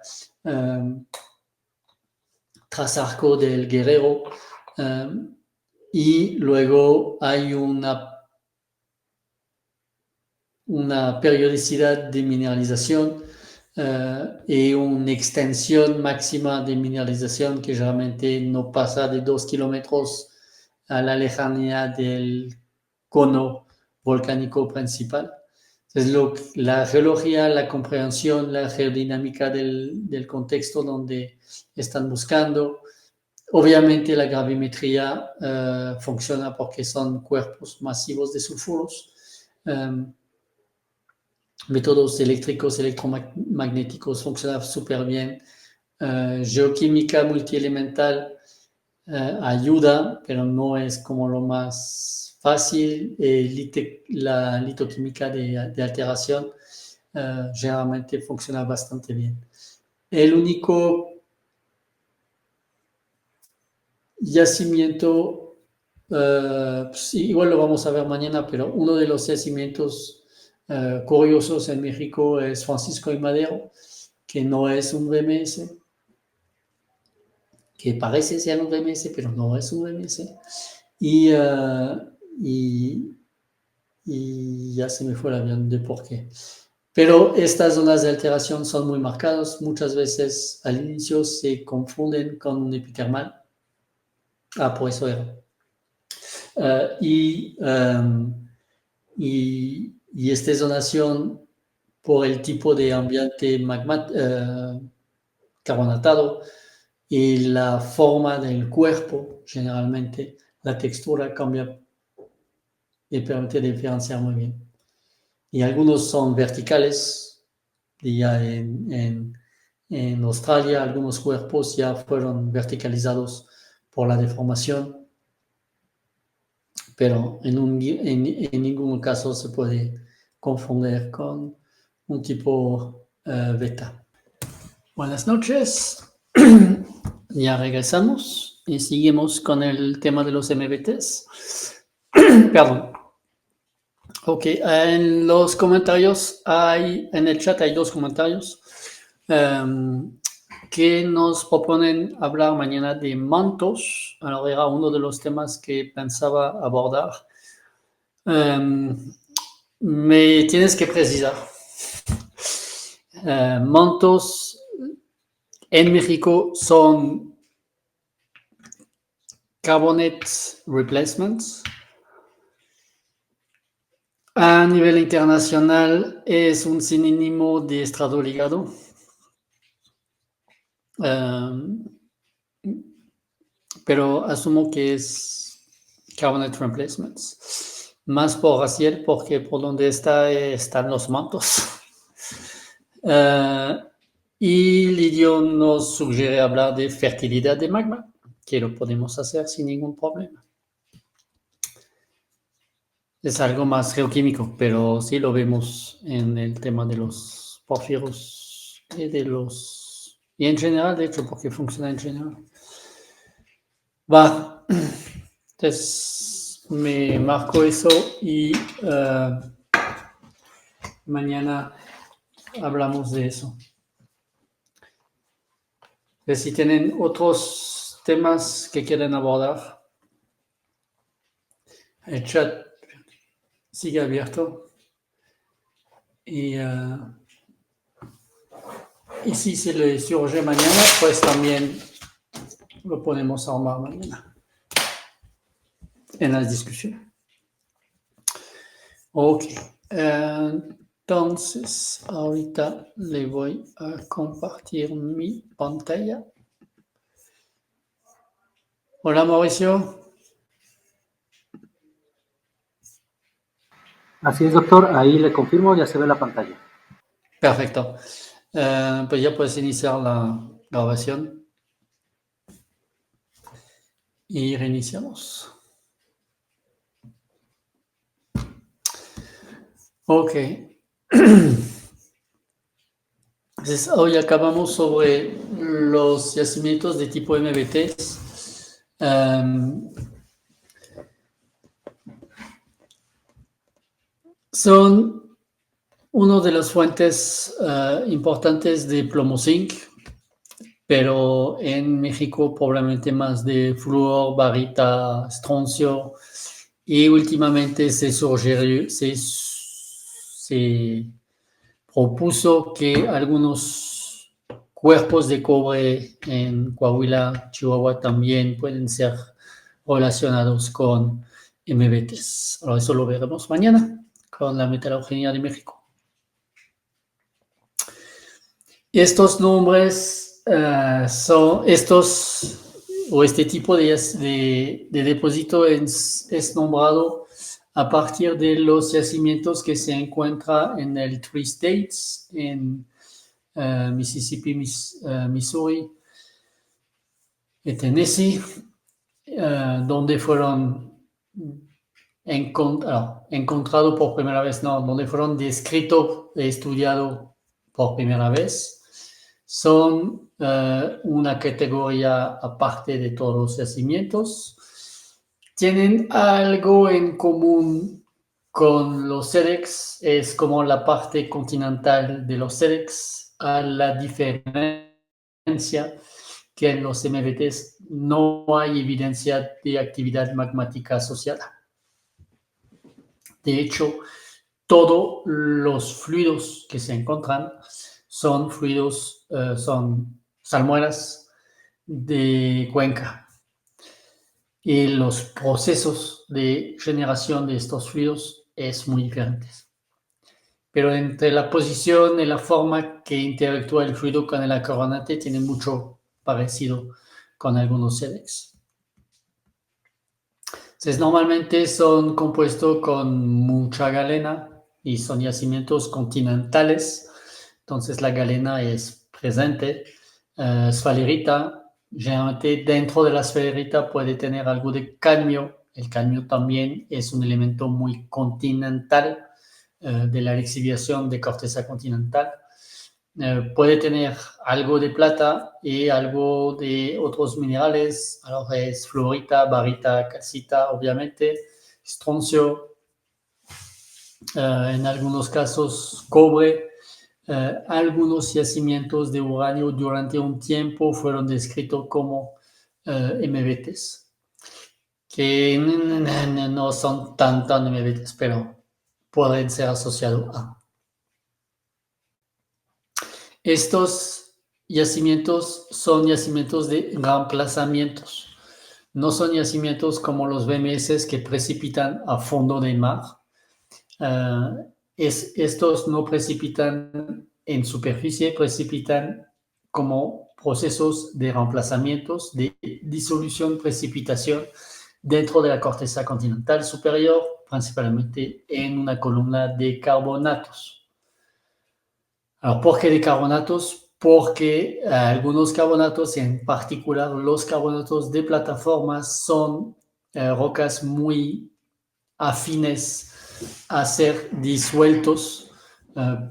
tras Arco del Guerrero, y luego hay una periodicidad de mineralización y una extensión máxima de mineralización que realmente no pasa de 2 kilómetros a la lejanía del cono volcánico principal. Entonces, la geología, la comprensión, la geodinámica del contexto donde están buscando. Obviamente la gravimetría funciona porque son cuerpos masivos de sulfuros. Métodos eléctricos, electromagnéticos funcionan súper bien. Geoquímica multielemental ayuda, pero no es como lo más fácil. La litoquímica de alteración generalmente funciona bastante bien. El único yacimiento, pues igual lo vamos a ver mañana, pero uno de los yacimientos curiosos en México es Francisco y Madero, que no es un VMS, que parece ser un VMS, pero no es un VMS. Y ya se me fue el avión de por qué. Pero estas zonas de alteración son muy marcadas. Muchas veces al inicio se confunden con un epitermal. Por eso era. y esta donación por el tipo de ambiente carbonatado y la forma del cuerpo, generalmente la textura cambia y permite diferenciar muy bien. Y algunos son verticales, y ya en Australia algunos cuerpos ya fueron verticalizados por la deformación, pero en ningún caso se puede confundir con un tipo beta. Buenas noches. Ya regresamos y seguimos con el tema de los MBTs. Perdón. Ok, en los comentarios en el chat hay dos comentarios que nos proponen hablar mañana de mantos. Alors, era uno de los temas que pensaba abordar. Me tienes que precisar. Mantos en México son carbonate replacements. A nivel internacional es un sinónimo de estrado ligado. Pero asumo que es carbonate replacements. Más por Raciel, porque por donde están los mantos. Y Lidio nos sugiere hablar de fertilidad de magma, que lo podemos hacer sin ningún problema. Es algo más geoquímico, pero sí lo vemos en el tema de los porfiros y en general, de hecho, porque funciona en general. Va. Entonces me marco eso y mañana hablamos de eso. Entonces, si tienen otros temas que quieren abordar, el chat sigue abierto. Y si se le surge mañana, pues también lo podemos armar mañana en las discusiones. Ok. Entonces, ahorita le voy a compartir mi pantalla. Hola, Mauricio. Así es, doctor. Ahí le confirmo, ya se ve la pantalla. Perfecto. Pues ya puedes iniciar la grabación. Y reiniciamos. Ok. Entonces, hoy acabamos sobre los yacimientos de tipo MBTs. Son una de las fuentes importantes de plomo zinc, pero en México probablemente más de flúor, barita, estroncio, y últimamente se propuso que algunos cuerpos de cobre en Coahuila, Chihuahua también pueden ser relacionados con MBTs. Ahora eso lo veremos mañana con la metalurgia de México. Estos nombres este tipo de depósito es nombrado a partir de los yacimientos que se encuentran en el Three States, en Mississippi, Missouri y Tennessee, donde fueron encontrados por primera vez, donde fueron descritos y estudiados por primera vez. Son una categoría aparte de todos los yacimientos. Tienen algo en común con los SEDEX, es como la parte continental de los SEDEX, a la diferencia que en los MBTs no hay evidencia de actividad magmática asociada. De hecho, todos los fluidos que se encuentran son fluidos, son salmueras de cuenca. Y los procesos de generación de estos fluidos es muy diferente. Pero entre la posición y la forma que interactúa el fluido con el acarbonate tiene mucho parecido con algunos SEDEX. Entonces, normalmente son compuestos con mucha galena y son yacimientos continentales. Entonces, la galena es presente. Sfalerita, generalmente dentro de la sfalerita puede tener algo de cadmio. El cadmio también es un elemento muy continental de la lixiviación de corteza continental. Puede tener algo de plata y algo de otros minerales, es fluorita, barita, calcita, obviamente, estroncio, en algunos casos cobre. Algunos yacimientos de uranio durante un tiempo fueron descritos como MBTs, que no son tan MBTs, pero pueden ser asociados a. Estos yacimientos son yacimientos de reemplazamientos. No son yacimientos como los BMS que precipitan a fondo del mar. Estos no precipitan en superficie, precipitan como procesos de reemplazamientos, de disolución, precipitación dentro de la corteza continental superior, principalmente en una columna de carbonatos. ¿Por qué de carbonatos? Porque algunos carbonatos, en particular los carbonatos de plataformas, son rocas muy afines a ser disueltos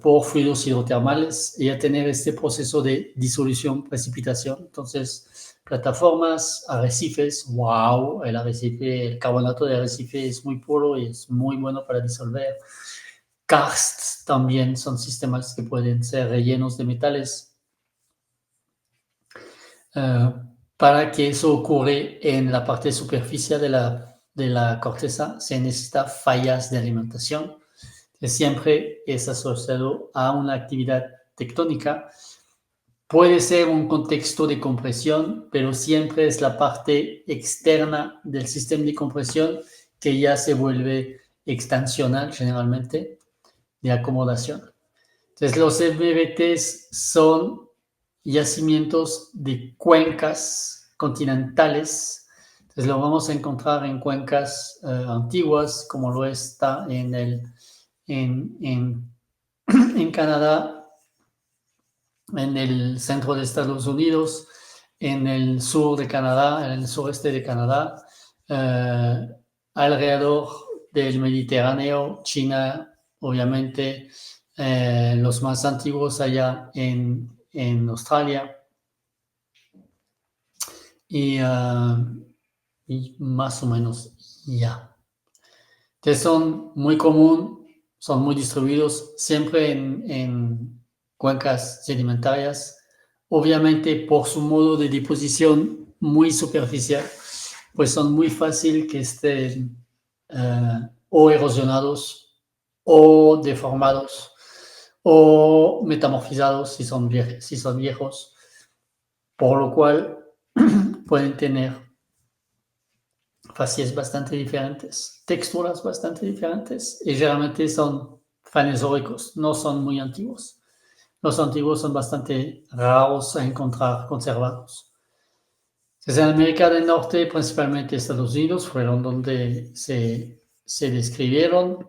por fluidos hidrotermales y a tener este proceso de disolución, precipitación. Entonces, plataformas, arrecifes, wow, el carbonato de arrecife es muy puro y es muy bueno para disolver. Karsts también son sistemas que pueden ser rellenos de metales. Para que eso ocurra en la parte superficial de la corteza, se necesita fallas de alimentación, que siempre es asociado a una actividad tectónica. Puede ser un contexto de compresión, pero siempre es la parte externa del sistema de compresión que ya se vuelve extensional generalmente, de acomodación. Entonces, los MBTs son yacimientos de cuencas continentales. Entonces, lo vamos a encontrar en cuencas antiguas, como lo está en Canadá, en el centro de Estados Unidos, en el sur de Canadá, en el sureste de Canadá, alrededor del Mediterráneo, China, obviamente, los más antiguos allá en Australia y más o menos ya. Entonces son muy común, son muy distribuidos siempre en cuencas sedimentarias, obviamente por su modo de deposición muy superficial, pues son muy fácil que estén o erosionados o deformados o metamorfizados si son viejos, por lo cual pueden tener facies bastante diferentes, texturas bastante diferentes y generalmente son faneosóricos, no son muy antiguos. Los antiguos son bastante raros a encontrar conservados. Desde América del Norte, principalmente Estados Unidos, fueron donde se describieron.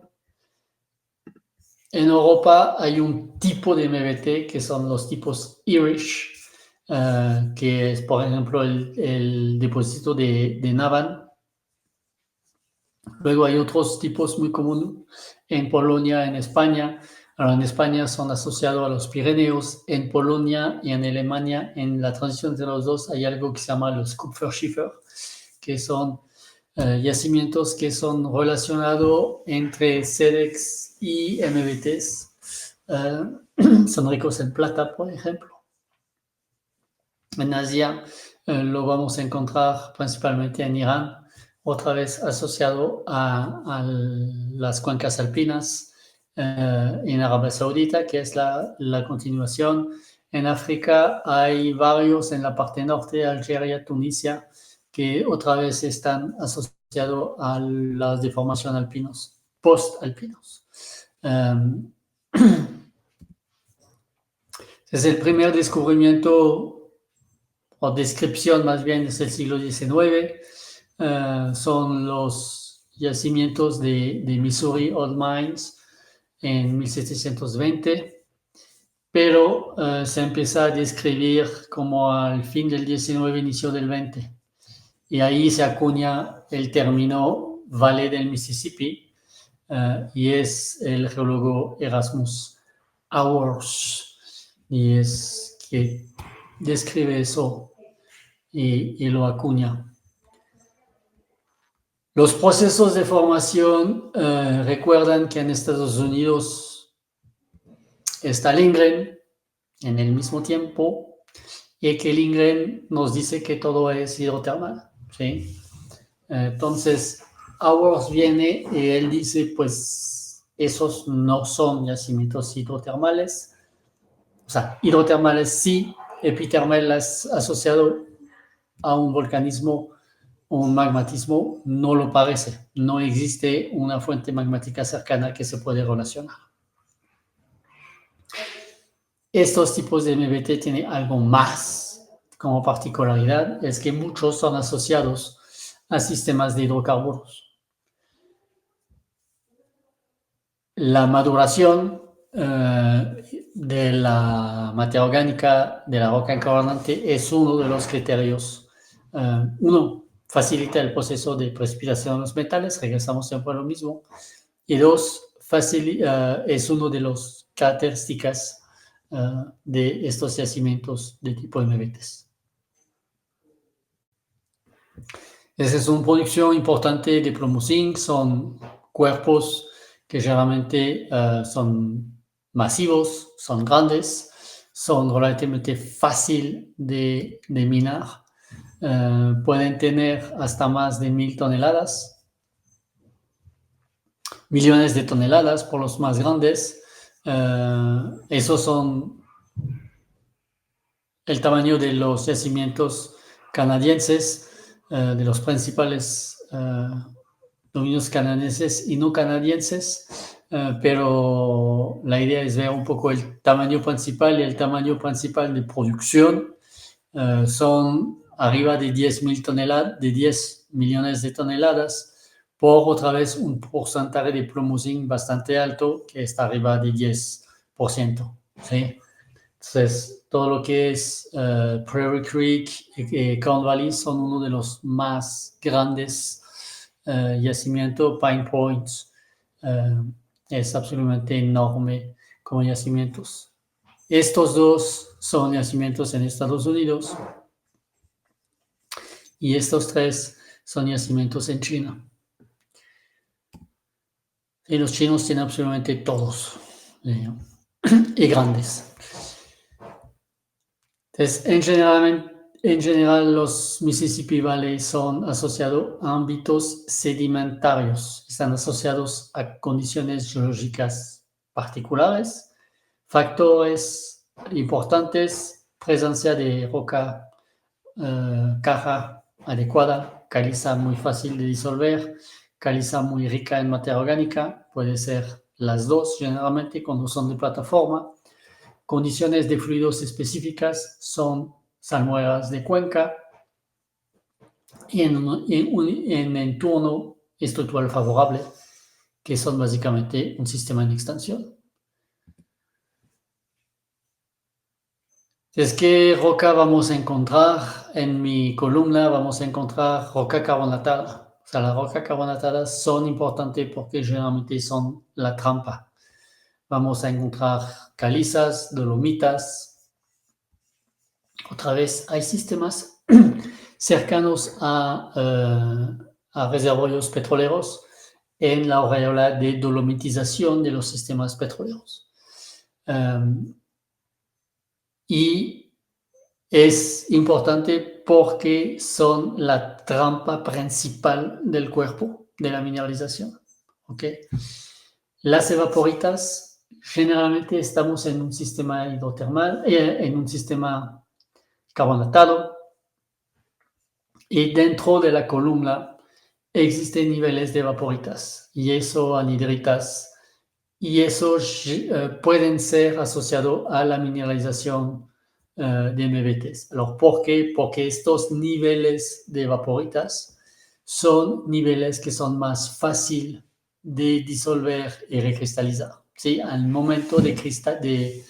En Europa hay un tipo de MBT que son los tipos Irish, que es, por ejemplo, el depósito de Navan. Luego hay otros tipos muy comunes en Polonia, en España. Ahora, en España son asociados a los Pirineos. En Polonia y en Alemania, en la transición entre los dos, hay algo que se llama los Kupferschiefer, que son yacimientos que son relacionados entre SEDEX y MBTs. Son ricos en plata, por ejemplo. En Asia lo vamos a encontrar principalmente en Irán, otra vez asociado a las cuencas alpinas, en Arabia Saudita, que es la continuación. En África hay varios en la parte norte, Algeria, Tunisia, que otra vez están asociados a las deformaciones alpinas. post-alpinos. Es el primer descubrimiento o descripción más bien desde el siglo XIX. Son los yacimientos de Missouri Old Mines en 1720, pero se empieza a describir como al fin del 19, inicio del 20. Y ahí se acuña el término Valle del Mississippi, y es el geólogo Erasmus Auwers, y es que describe eso y lo acuña. Los procesos de formación recuerdan que en Estados Unidos está Lindgren en el mismo tiempo, y que Lindgren nos dice que todo es hidrotermal, ¿sí? Entonces, Auwers viene y él dice, pues, esos no son yacimientos hidrotermales. O sea, hidrotermales sí, epitermales asociado a un volcanismo o un magmatismo no lo parece. No existe una fuente magmática cercana que se puede relacionar. Estos tipos de MBT tienen algo más como particularidad, es que muchos son asociados a sistemas de hidrocarburos. La maduración de la materia orgánica de la roca encaronante es uno de los criterios. Uno, facilita el proceso de precipitación de los metales, regresamos siempre a lo mismo. Y dos, es uno de las características de estos yacimientos de tipo MBTs. Esa es una producción importante de plomo zinc, son cuerpos que generalmente son masivos, son grandes, son relativamente fácil de minar, pueden tener hasta más de 1000 toneladas, millones de toneladas por los más grandes. Esos son el tamaño de los yacimientos canadienses, de los principales dominios canadienses y no canadienses, pero la idea es ver un poco el tamaño principal, y el tamaño principal de producción son arriba de 10,000 toneladas, de 10 millones de toneladas, por otra vez un porcentaje de plomo zinc bastante alto, que está arriba de 10%, ¿sí? Entonces, todo lo que es Prairie Creek y Corn Valley son uno de los más grandes yacimientos. Pine Point es absolutamente enorme como yacimientos. Estos dos son yacimientos en Estados Unidos y estos tres son yacimientos en China. Y los chinos tienen absolutamente todos y grandes. Entonces, en general, los Mississippi Valley son asociados a ámbitos sedimentarios, están asociados a condiciones geológicas particulares, factores importantes, presencia de roca caja adecuada, caliza muy fácil de disolver, caliza muy rica en materia orgánica, puede ser las dos generalmente cuando son de plataforma. Condiciones de fluidos específicas son salmueras de cuenca y en un entorno estructural favorable, que son básicamente un sistema en extensión. Es que roca vamos a encontrar en mi columna, vamos a encontrar roca carbonatada. O sea, las rocas carbonatadas son importantes porque generalmente son la trampa. Vamos a encontrar calizas, dolomitas. Otra vez, hay sistemas cercanos a reservorios petroleros en la aureola de dolomitización de los sistemas petroleros. Y es importante porque son la trampa principal del cuerpo de la mineralización. ¿Okay? Las evaporitas, generalmente estamos en un sistema hidrotermal, en un sistema carbonatado, y dentro de la columna existen niveles de vaporitas y eso anhidritas y eso pueden ser asociados a la mineralización de MVTs. ¿Por qué? Porque estos niveles de vaporitas son niveles que son más fáciles de disolver y recristalizar. ¿Sí? Al momento de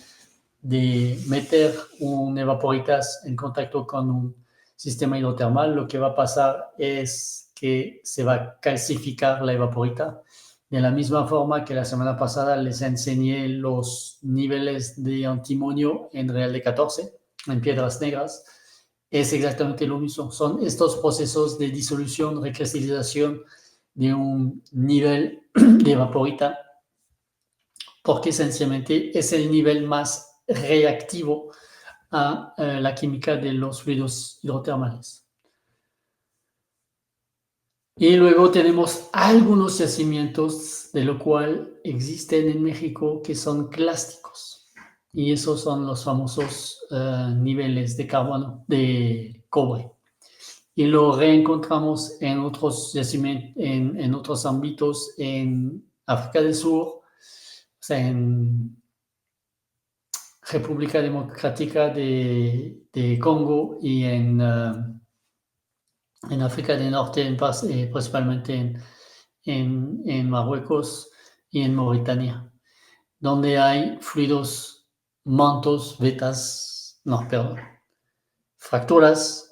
meter un evaporitas en contacto con un sistema hidrotermal, lo que va a pasar es que se va a calcificar la evaporita. De la misma forma que la semana pasada les enseñé los niveles de antimonio en Real de 14, en piedras negras, es exactamente lo mismo. Son estos procesos de disolución, recristalización de un nivel de evaporita, porque sencillamente es el nivel más reactivo a la química de los fluidos hidrotermales. Y luego tenemos algunos yacimientos de lo cual existen en México que son clásticos. Y esos son los famosos niveles de carbono, de cobre. Y lo reencontramos en otros yacimientos, en otros ámbitos, en África del Sur, o sea, en República Democrática de Congo y en África del Norte, principalmente en Marruecos y en Mauritania, donde hay fluidos, mantos, fracturas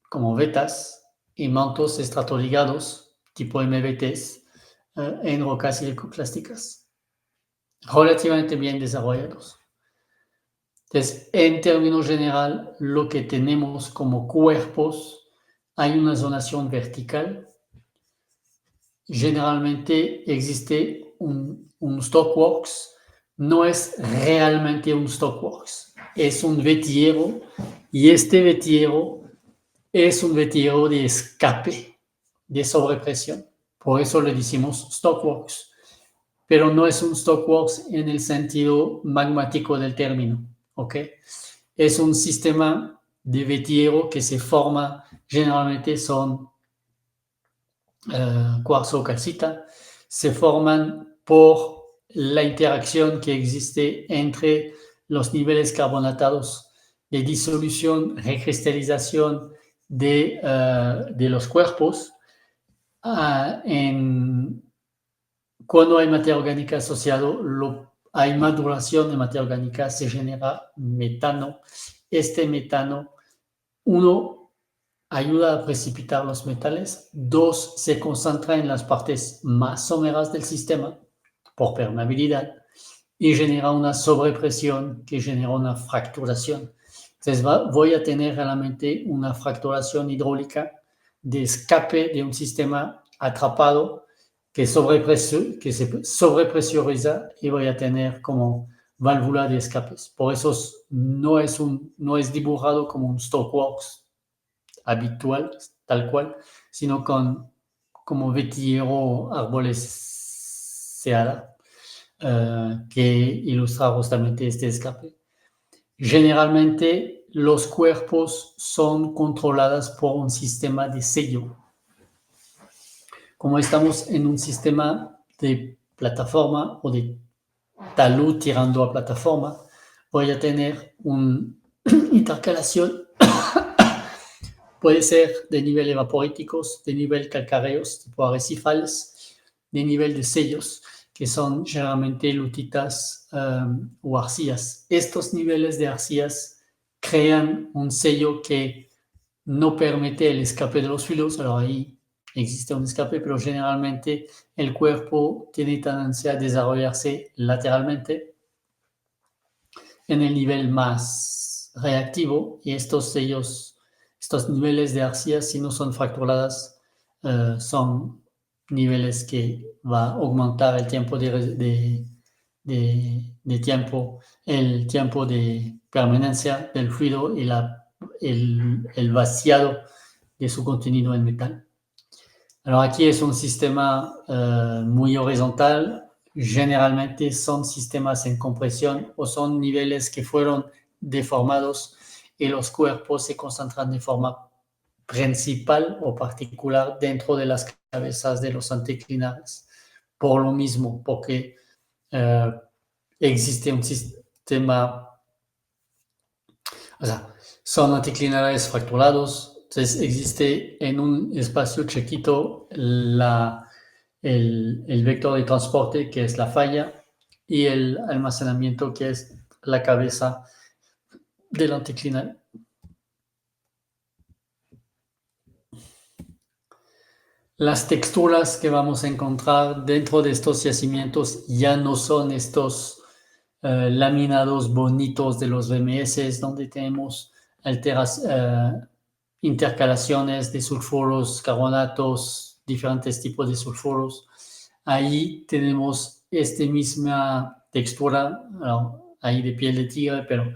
como vetas y mantos estratoligados tipo MVTs en rocas silicoclásticas, relativamente bien desarrollados. Entonces, en términos general, lo que tenemos como cuerpos, hay una zonación vertical. Generalmente existe un stockworks. No es realmente un stockworks, es un vetiero y este vetiero es un vetiero de escape, de sobrepresión. Por eso le decimos stockworks, pero no es un stockworks en el sentido magmático del término, ¿ok? Es un sistema de vetiero que se forma, generalmente son cuarzo o calcita, se forman por la interacción que existe entre los niveles carbonatados de disolución, recristalización de los cuerpos. Cuando hay materia orgánica asociado, hay maduración de materia orgánica, se genera metano. Este metano, uno, ayuda a precipitar los metales. Dos, se concentra en las partes más someras del sistema por permeabilidad y genera una sobrepresión que genera una fracturación. Entonces voy a tener realmente una fracturación hidráulica de escape de un sistema atrapado que se sobrepresuriza y voy a tener como válvula de escapes. Por eso no es dibujado como un stockworks habitual, tal cual, sino como vetiero árboles seara, que ilustra justamente este escape. Generalmente los cuerpos son controlados por un sistema de sello. Como estamos en un sistema de plataforma o de talud tirando a plataforma, voy a tener una intercalación. Puede ser de nivel evaporíticos, de nivel calcáreos, tipo arrecifales, de nivel de sellos, que son generalmente lutitas o arcillas. Estos niveles de arcillas crean un sello que no permite el escape de los fluidos. Alors ahí existe un escape, pero generalmente el cuerpo tiene tendencia a desarrollarse lateralmente en el nivel más reactivo y estos sellos, estos niveles de arcillas, si no son fracturadas, son niveles que va a aumentar el tiempo el tiempo de permanencia del fluido y el vaciado de su contenido en metal. Alors aquí es un sistema muy horizontal. Generalmente son sistemas en compresión o son niveles que fueron deformados y los cuerpos se concentran de forma principal o particular dentro de las cabezas de los anticlinares. Por lo mismo, porque existe un sistema, o sea, son anticlinares fracturados, entonces existe en un espacio chiquito el vector de transporte, que es la falla, y el almacenamiento, que es la cabeza del anticlinal. Las texturas que vamos a encontrar dentro de estos yacimientos ya no son estos laminados bonitos de los VMS, donde tenemos intercalaciones de sulfuros, carbonatos, diferentes tipos de sulfuros. Ahí tenemos esta misma textura, ahí de piel de tigre, pero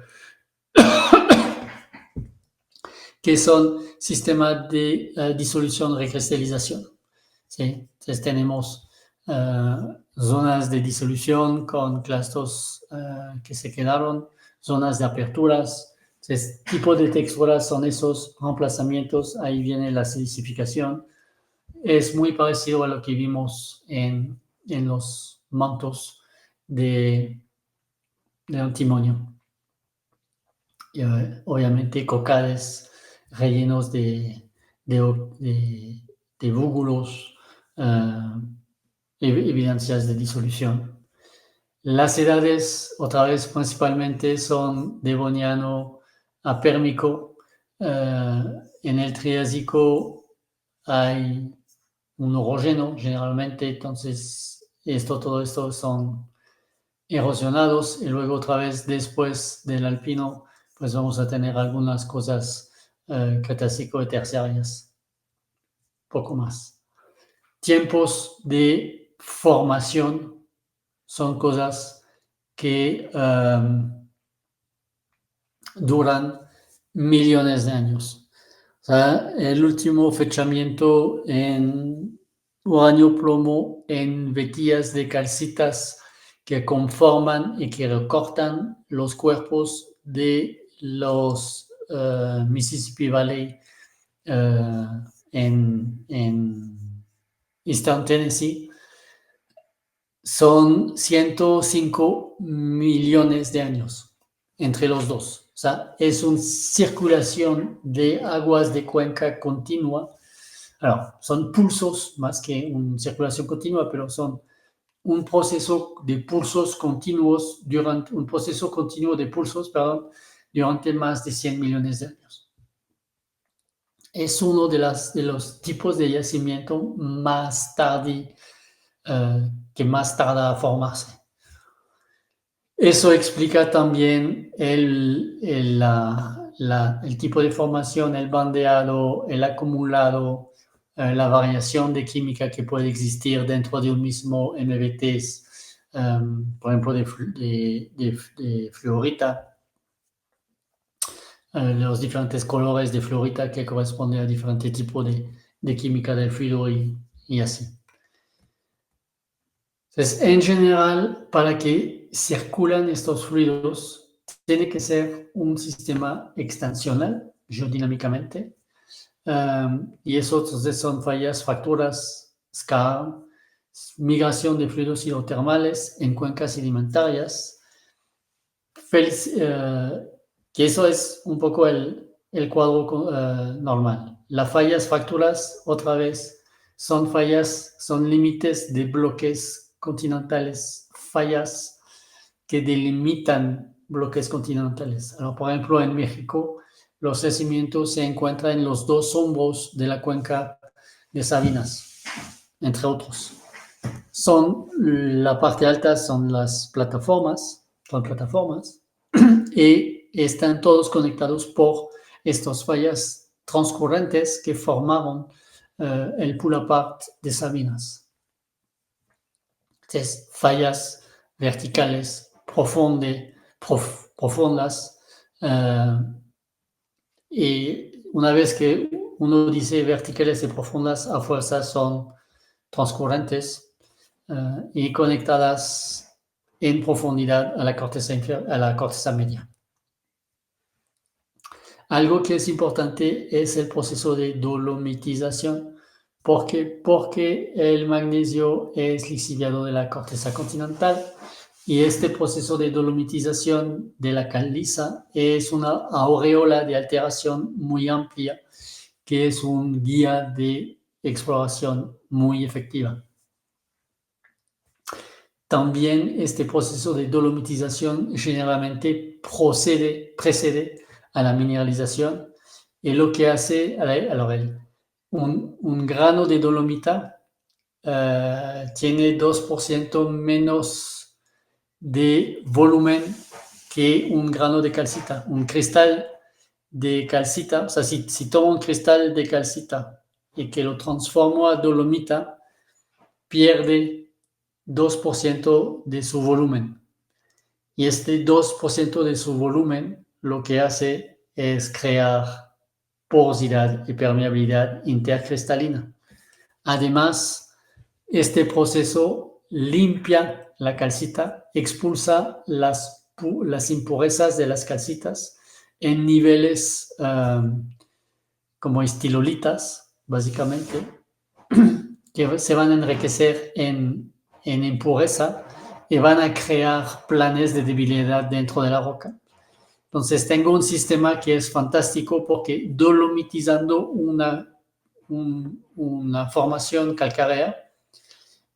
que son sistemas de disolución, recristalización. ¿Sí? Entonces tenemos zonas de disolución con clastos que se quedaron, zonas de aperturas. Entonces, tipo de texturas son esos remplazamientos. Ahí viene la silicificación. Es muy parecido a lo que vimos en los mantos de antimonio. Y, obviamente cocales rellenos de búgulos, evidencias de disolución. Las edades, otra vez, principalmente son devoniano a pérmico. En el Triásico hay un orogeno, generalmente, entonces todo esto son erosionados, y luego otra vez después del alpino, pues vamos a tener algunas cosas cretácico y terciarias, poco más. Tiempos de formación son cosas que duran millones de años. O sea, el último fechamiento en uranio plomo en vetillas de calcitas que conforman y que recortan los cuerpos de los Mississippi Valley en Eastern Tennessee, son 105 millones de años entre los dos. O sea, es una circulación de aguas de cuenca continua. Alors, son pulsos más que una circulación continua, pero son un proceso de pulsos continuos durante más de 100 millones de años. Es uno de los tipos de yacimiento más tarde, que más tarda a formarse. Eso explica también el tipo de formación, el bandeado, el acumulado, la variación de química que puede existir dentro de un mismo MVT, por ejemplo, de fluorita, los diferentes colores de fluorita que corresponden a diferentes tipos de química del fluido y así. Entonces, en general, para que circulan estos fluidos, tiene que ser un sistema extensional, geodinámicamente, y eso entonces son fallas, fracturas, scar, migración de fluidos hidrotermales en cuencas sedimentarias, que eso es un poco el cuadro normal. Las fallas, fracturas, otra vez, son fallas, son límites de bloques continentales, fallas que delimitan bloques continentales. Alors, por ejemplo, en México, los yacimientos se encuentran en los dos hombros de la cuenca de Sabinas, entre otros. La parte alta son las plataformas, y están todos conectados por estas fallas transcurrentes que formaron el pull apart de Sabinas. Entonces, fallas verticales profundas, y una vez que uno dice verticales y profundas, a fuerza son transcurrentes y conectadas en profundidad a la corteza media. Algo que es importante es el proceso de dolomitización. ¿Por qué? Porque el magnesio es lixiviado de la corteza continental y este proceso de dolomitización de la caliza es una aureola de alteración muy amplia que es un guía de exploración muy efectiva. También este proceso de dolomitización generalmente precede a la mineralización y lo que hace, un grano de dolomita tiene 2% menos de volumen que un grano de calcita. Un cristal de calcita, o sea, si tomo un cristal de calcita y que lo transformo a dolomita, pierde 2% de su volumen. Y este 2% de su volumen lo que hace es crear porosidad y permeabilidad intercristalina. Además, este proceso limpia la calcita, expulsa las impurezas de las calcitas en niveles como estilolitas, básicamente, que se van a enriquecer en impureza y van a crear planes de debilidad dentro de la roca. Entonces tengo un sistema que es fantástico porque dolomitizando una formación calcárea,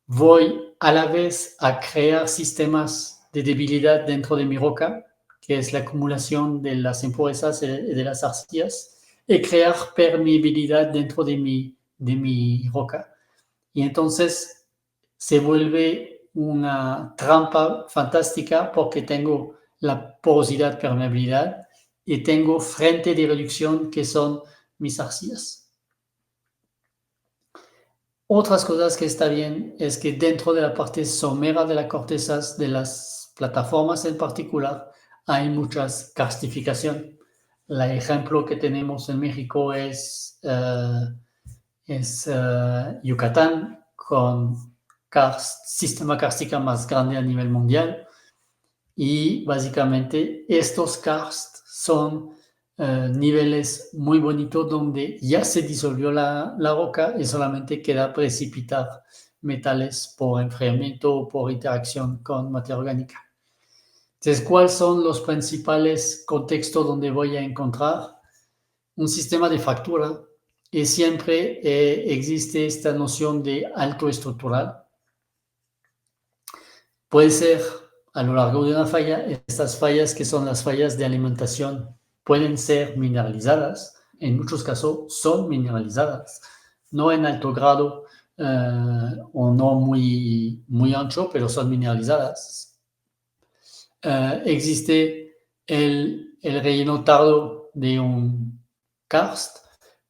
voy a la vez a crear sistemas de debilidad dentro de mi roca, que es la acumulación de las impurezas y de las arcillas, y crear permeabilidad dentro de mi roca. Y entonces se vuelve una trampa fantástica porque tengo la porosidad, permeabilidad y tengo frente de reducción que son mis arcillas. Otras cosas que está bien es que dentro de la parte somera de la corteza de las plataformas en particular hay muchas karstificación. El ejemplo que tenemos en México es Yucatán con sistema kárstica más grande a nivel mundial y básicamente estos karst son niveles muy bonitos donde ya se disolvió la roca y solamente queda precipitar metales por enfriamiento o por interacción con materia orgánica. Entonces, ¿cuáles son los principales contextos donde voy a encontrar un sistema de fractura? Y siempre existe esta noción de alto estructural. Puede ser a lo largo de una falla, estas fallas que son las fallas de alimentación pueden ser mineralizadas, en muchos casos son mineralizadas, no en alto grado o no muy, muy ancho, pero son mineralizadas. Existe el relleno tardo de un karst,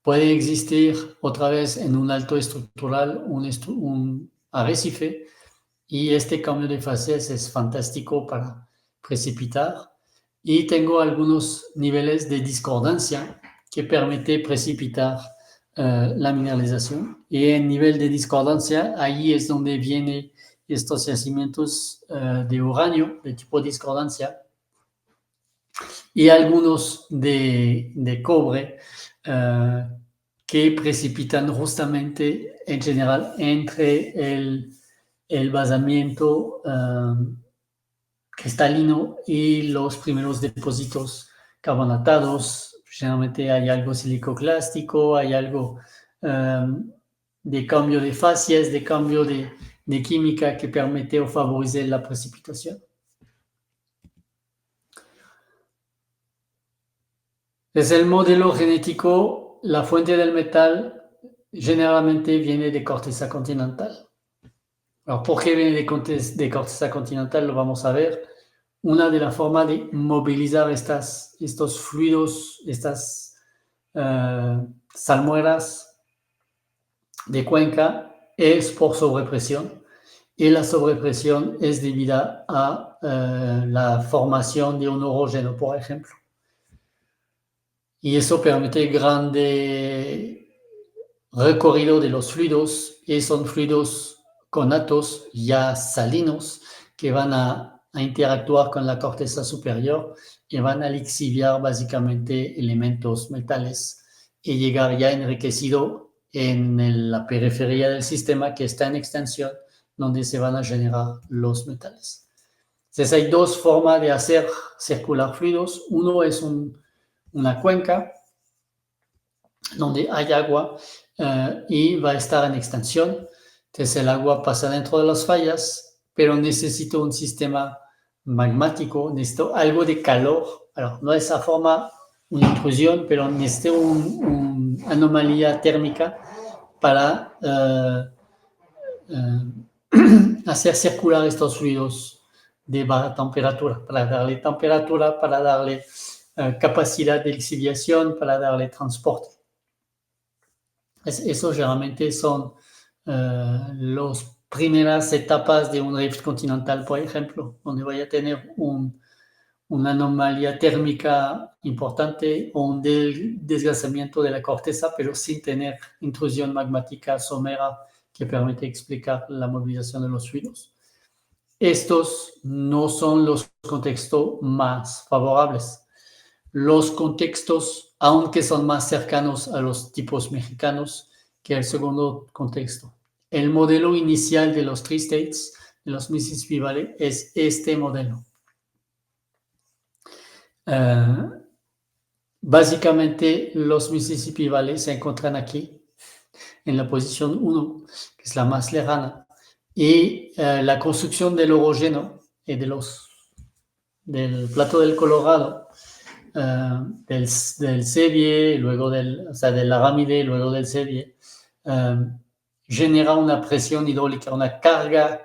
puede existir otra vez en un alto estructural un arrecife, y este cambio de fases es fantástico para precipitar. Y tengo algunos niveles de discordancia que permite precipitar la mineralización. Y en nivel de discordancia, ahí es donde vienen estos yacimientos de uranio de tipo discordancia y algunos de cobre que precipitan justamente en general entre el basamiento cristalino y los primeros depósitos carbonatados. Generalmente hay algo silicoclástico, hay algo de cambio de fases, de cambio de química que permite o favorece la precipitación. Desde el modelo genético, la fuente del metal generalmente viene de corteza continental. Alors, ¿por qué viene de corteza continental? Lo vamos a ver. Una de las formas de movilizar estos fluidos, estas salmueras de cuenca es por sobrepresión. Y la sobrepresión es debida a la formación de un orógeno, por ejemplo. Y eso permite grande recorrido de los fluidos y son fluidos conatos ya salinos que van a a interactuar con la corteza superior y van a lixiviar básicamente elementos metales y llegar ya enriquecido en la periferia del sistema que está en extensión, donde se van a generar los metales. Entonces hay dos formas de hacer circular fluidos. Uno es una cuenca donde hay agua y va a estar en extensión. Entonces el agua pasa dentro de las fallas, pero necesito un sistema magmático, necesito algo de calor. Alors, no de esa forma una intrusión, pero necesito una anomalía térmica para hacer circular estos fluidos de baja temperatura, para darle temperatura, para darle capacidad de lixiviación, para darle transporte. Eso generalmente son las primeras etapas de un rift continental, por ejemplo, donde vaya a tener una anomalía térmica importante o un desgastamiento de la corteza, pero sin tener intrusión magmática somera que permite explicar la movilización de los fluidos. Estos no son los contextos más favorables. Los contextos, aunque son más cercanos a los tipos mexicanos que el segundo contexto. El modelo inicial de los Tri-States, de los Mississippi Valley, es este modelo. Básicamente, los Mississippi Valley se encuentran aquí, en la posición 1, que es la más lejana, y la construcción del orogeno y del plato del Colorado, del Sevier, luego de la Arámide, luego del Sevier, genera una presión hidráulica, una carga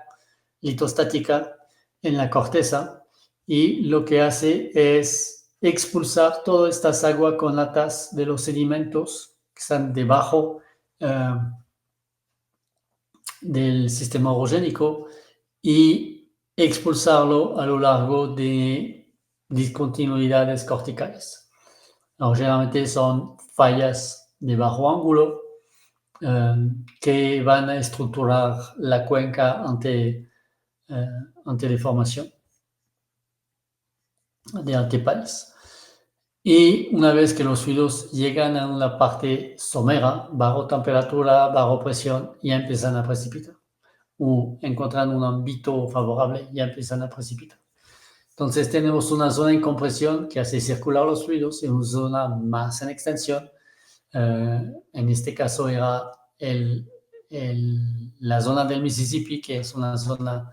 litostática en la corteza, y lo que hace es expulsar todas estas aguas connatas de los sedimentos que están debajo del sistema orogénico y expulsarlo a lo largo de discontinuidades corticales. Alors, generalmente son fallas de bajo ángulo que van a estructurar la cuenca ante deformación de antepalis. Y una vez que los fluidos llegan a una parte somera, bajo temperatura, bajo presión, ya empiezan a precipitar. O encuentran un ámbito favorable, ya empiezan a precipitar. Entonces tenemos una zona en compresión que hace circular los fluidos y una zona más en extensión. En este caso era la zona del Mississippi, que es una zona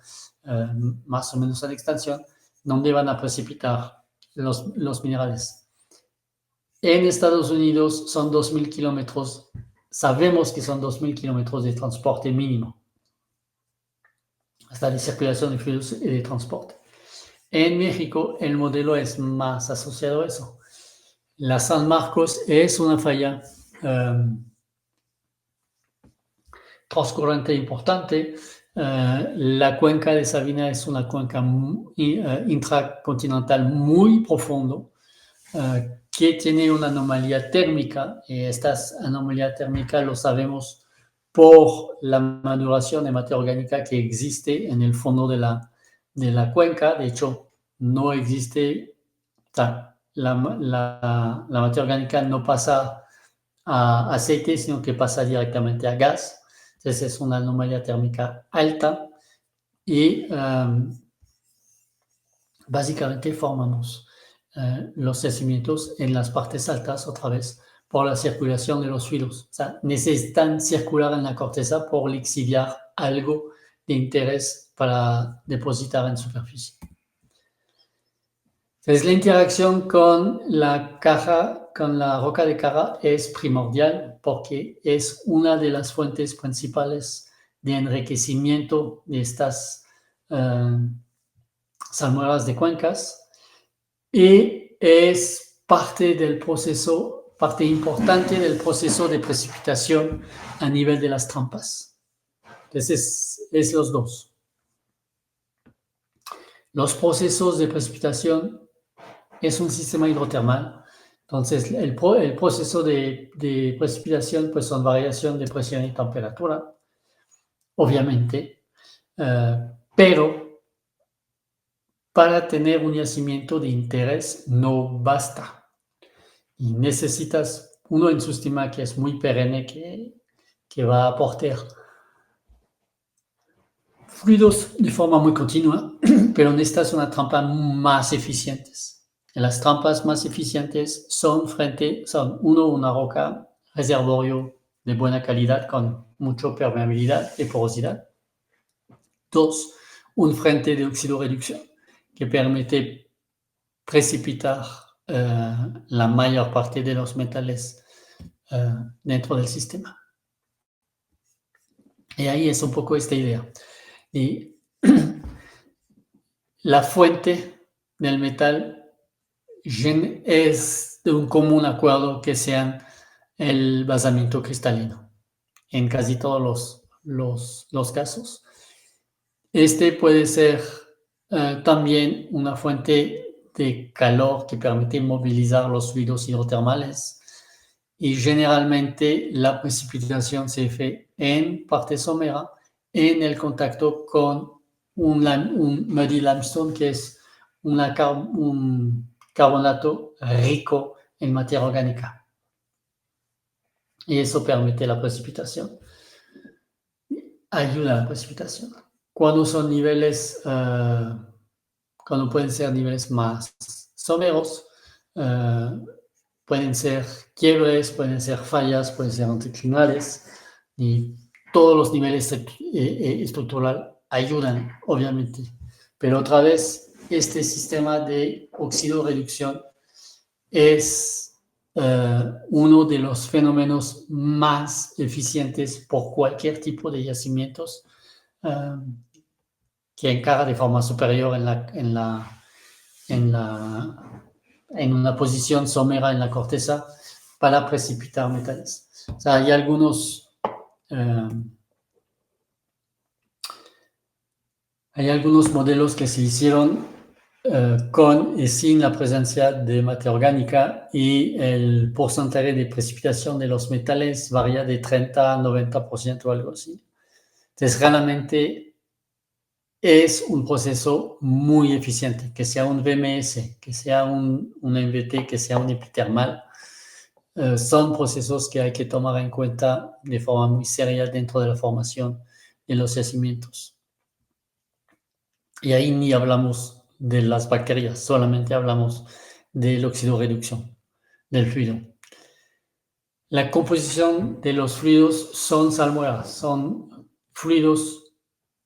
más o menos en extensión, donde van a precipitar los minerales. En Estados Unidos son 2.000 kilómetros, sabemos que son 2.000 kilómetros de transporte mínimo, hasta de circulación de fluidos y de transporte. En México el modelo es más asociado a eso. La San Marcos es una falla transcurrente importante. La cuenca de Sabina es una cuenca intracontinental muy profundo, que tiene una anomalía térmica. Esta anomalía térmica lo sabemos por la maduración de materia orgánica que existe en el fondo de la cuenca. De hecho, no existe, la materia orgánica no pasa a aceite, sino que pasa directamente a gas. Entonces es una anomalía térmica alta y básicamente formamos los yacimientos en las partes altas otra vez por la circulación de los fluidos. O sea, necesitan circular en la corteza por lixiviar algo de interés para depositar en superficie. Entonces, la interacción con la roca de caja es primordial porque es una de las fuentes principales de enriquecimiento de estas salmueras de cuencas y es parte importante del proceso de precipitación a nivel de las trampas. Entonces, es los dos. Los procesos de precipitación es un sistema hidrotermal. Entonces, el proceso de precipitación pues son variación de presión y temperatura, obviamente, pero para tener un yacimiento de interés no basta. Y necesitas uno en su sistema que es muy perenne, que va a aportar fluidos de forma muy continua, pero necesitas una trampa más eficientes. Y las trampas más eficientes son una roca reservorio de buena calidad con mucha permeabilidad y porosidad. 2, un frente de oxidorreducción que permite precipitar la mayor parte de los metales dentro del sistema. Y ahí es un poco esta idea. Y la fuente del metal es de un común acuerdo que sean el basamento cristalino en casi todos los casos. Este puede ser también una fuente de calor que permite movilizar los fluidos hidrotermales y generalmente la precipitación se hace en parte somera en el contacto con un muddy limestone, que es un carbonato rico en materia orgánica. Y eso permite la precipitación. Ayuda a la precipitación. Cuando son niveles, cuando pueden ser niveles más someros, pueden ser quiebres, pueden ser fallas, pueden ser anticlinales, y todos los niveles estructurales ayudan, obviamente. Pero otra vez, este sistema de oxidorreducción es uno de los fenómenos más eficientes por cualquier tipo de yacimientos que encara de forma superior en una posición somera en la corteza para precipitar metales. O sea, hay algunos modelos que se hicieron con y sin la presencia de materia orgánica, y el porcentaje de precipitación de los metales varía de 30 a 90% o algo así. Entonces, realmente es un proceso muy eficiente, que sea un VMS, que sea un MVT, que sea un epitermal. Son procesos que hay que tomar en cuenta de forma muy seria dentro de la formación de los yacimientos. Y ahí ni hablamos de las bacterias, solamente hablamos de la oxidorreducción del fluido. La composición de los fluidos son salmueras, son fluidos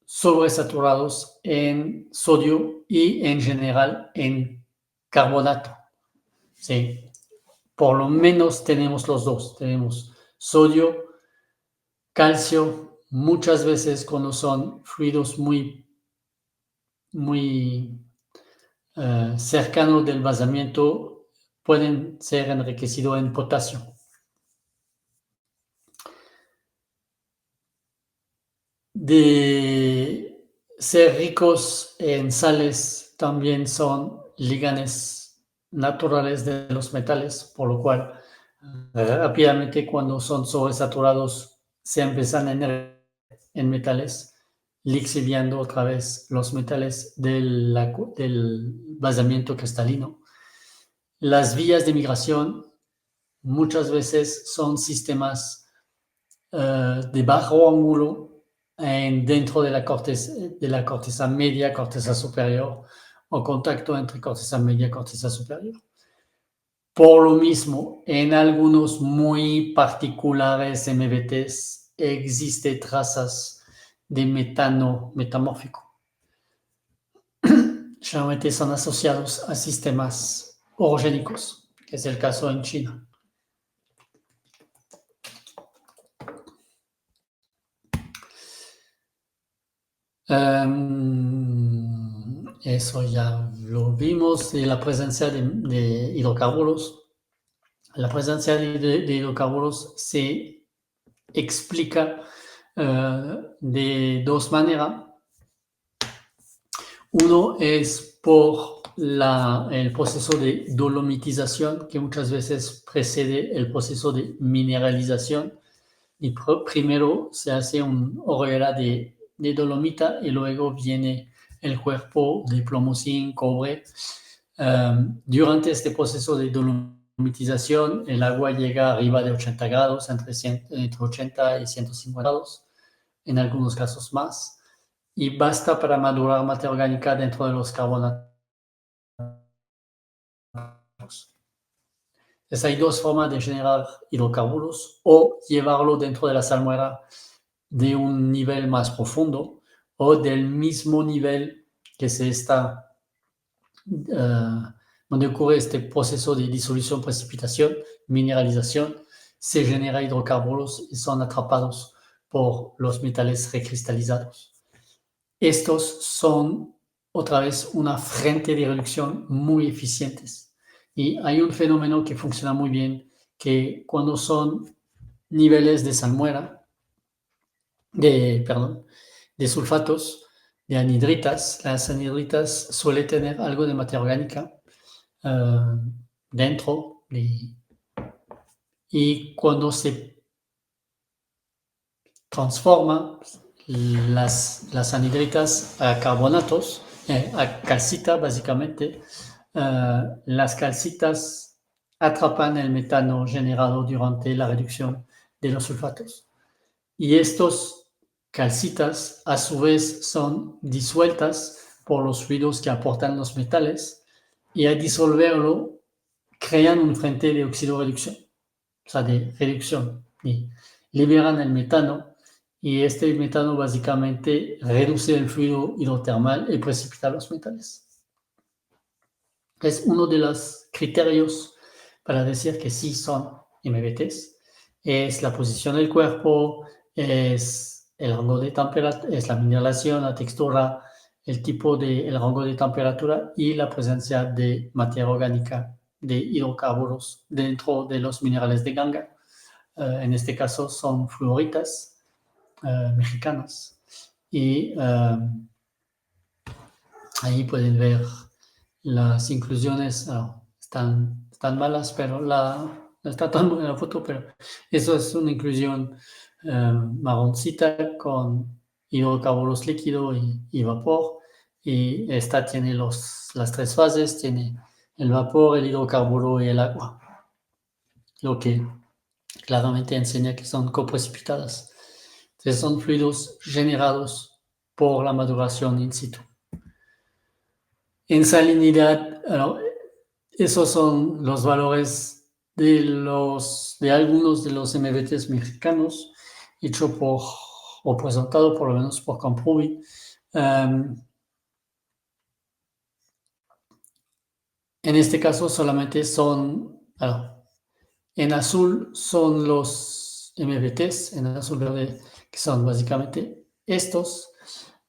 sobresaturados en sodio y en general en carbonato. Sí. Por lo menos tenemos los dos, tenemos sodio, calcio. Muchas veces cuando son fluidos muy cercanos del basamiento pueden ser enriquecidos en potasio. De ser ricos en sales, también son liganes naturales de los metales, por lo cual rápidamente cuando son sobresaturados se empiezan en metales, lixiviando otra vez los metales del basamiento cristalino. Las vías de migración muchas veces son sistemas de bajo ángulo dentro de la corteza media, corteza superior, o contacto entre corteza media y corteza superior. Por lo mismo, en algunos muy particulares MVTs existe trazas de metano metamórfico. Generalmente son asociados a sistemas orogénicos, que es el caso en China. Eso ya lo vimos, de la presencia de hidrocarburos. La presencia de hidrocarburos se explica de dos maneras. Uno es por el proceso de dolomitización, que muchas veces precede el proceso de mineralización. Y primero se hace un horrera de dolomita y luego viene el cuerpo de plomo zinc, cobre. Durante este proceso de dolomitización, el agua llega arriba de 80 grados, entre 80 y 150 grados, en algunos casos más, y basta para madurar materia orgánica dentro de los carbonatos. Entonces hay dos formas de generar hidrocarburos: o llevarlo dentro de la salmuera de un nivel más profundo, o del mismo nivel que se está, donde ocurre este proceso de disolución, precipitación, mineralización, se genera hidrocarburos y son atrapados por los metales recristalizados. Estos son otra vez una fuente de reducción muy eficientes. Y hay un fenómeno que funciona muy bien, que cuando son niveles de salmuera, de sulfatos, de anhidritas, las anhidritas suelen tener algo de materia orgánica dentro, y cuando se transforma las anhidritas a carbonatos, a calcita básicamente, las calcitas atrapan el metano generado durante la reducción de los sulfatos. Y estos calcitas a su vez son disueltas por los fluidos que aportan los metales, y al disolverlo crean un frente de oxidorreducción, o sea, de reducción, y liberan el metano, y este metano básicamente reduce el fluido hidrotermal y precipita los metales. Es uno de los criterios para decir que sí son MBTs. Es la posición del cuerpo, es el rango de temperatura, es la mineralización, la textura, el rango de temperatura y la presencia de materia orgánica, de hidrocarburos dentro de los minerales de ganga. En este caso son fluoritas mexicanas. Y ahí pueden ver las inclusiones. Están malas, pero no está tan buena la foto, pero eso es una inclusión marroncita con hidrocarburos líquido y vapor, y esta tiene las tres fases: tiene el vapor, el hidrocarburo y el agua, lo que claramente enseña que son coprecipitadas. Entonces son fluidos generados por la maduración in situ. En salinidad, esos son los valores de algunos de los MBTs mexicanos, hecho o presentado por lo menos por Camprobi. En este caso solamente son, en azul son los MBTs, en azul verde, que son básicamente estos,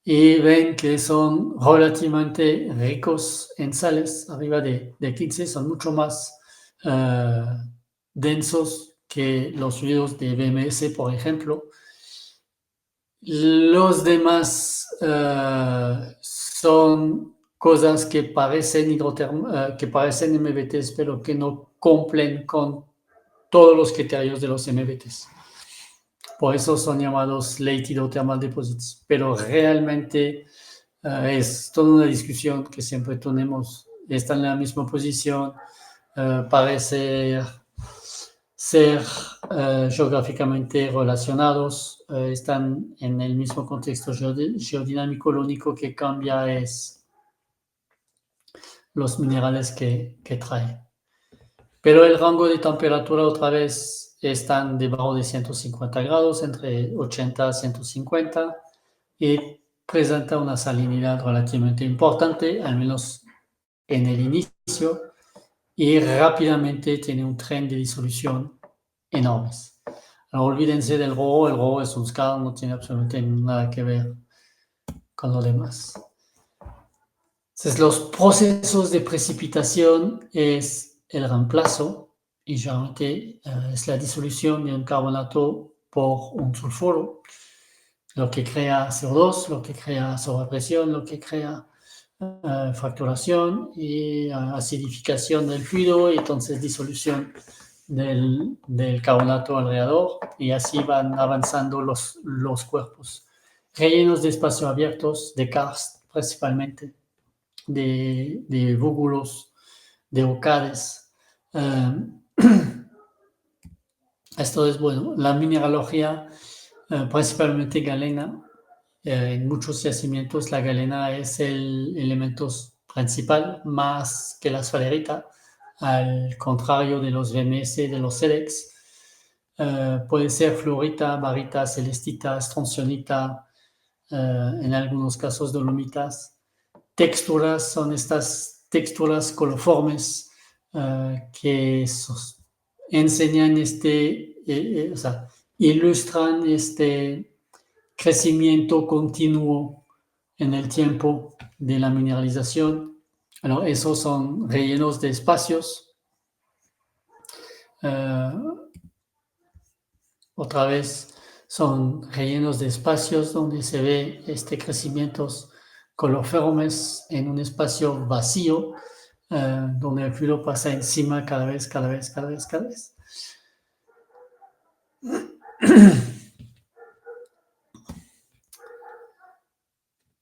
y ven que son relativamente ricos en sales, arriba de 15, son mucho más densos que los fluidos de BMS, por ejemplo. Los demás son cosas que parecen MBTs, pero que no cumplen con todos los criterios de los MBTs. Por eso son llamados late hydrothermal deposits. Pero realmente es toda una discusión que siempre tenemos. Están en la misma posición, parece ser geográficamente relacionados, están en el mismo contexto geodinámico. Lo único que cambia es los minerales que trae. Pero el rango de temperatura otra vez están debajo de 150 grados, entre 80 y 150, y presenta una salinidad relativamente importante, al menos en el inicio, y rápidamente tiene un tren de disolución enormes. No olvídense del RORO. El RORO es un scar, no tiene absolutamente nada que ver con lo demás. Entonces, los procesos de precipitación es el reemplazo, y generalmente es la disolución de un carbonato por un sulfuro, lo que crea CO2, lo que crea sobrepresión, lo que crea fracturación y acidificación del fluido, y entonces disolución del carbonato alrededor, y así van avanzando los cuerpos rellenos de espacios abiertos, de karst, principalmente, de búbulos, de ocades. Esto es bueno. La mineralogía, principalmente galena, en muchos yacimientos la galena es el elemento principal más que la esfalerita, al contrario de los VMS, de los SEDEX. Puede ser fluorita, barita, celestita, stroncionita, en algunos casos dolomitas. Texturas son estas texturas coliformes que enseñan o sea, ilustran este crecimiento continuo en el tiempo de la mineralización. Bueno, esos son rellenos de espacios. Otra vez son rellenos de espacios donde se ve crecimientos coliformes en un espacio vacío, donde el fluido pasa encima cada vez.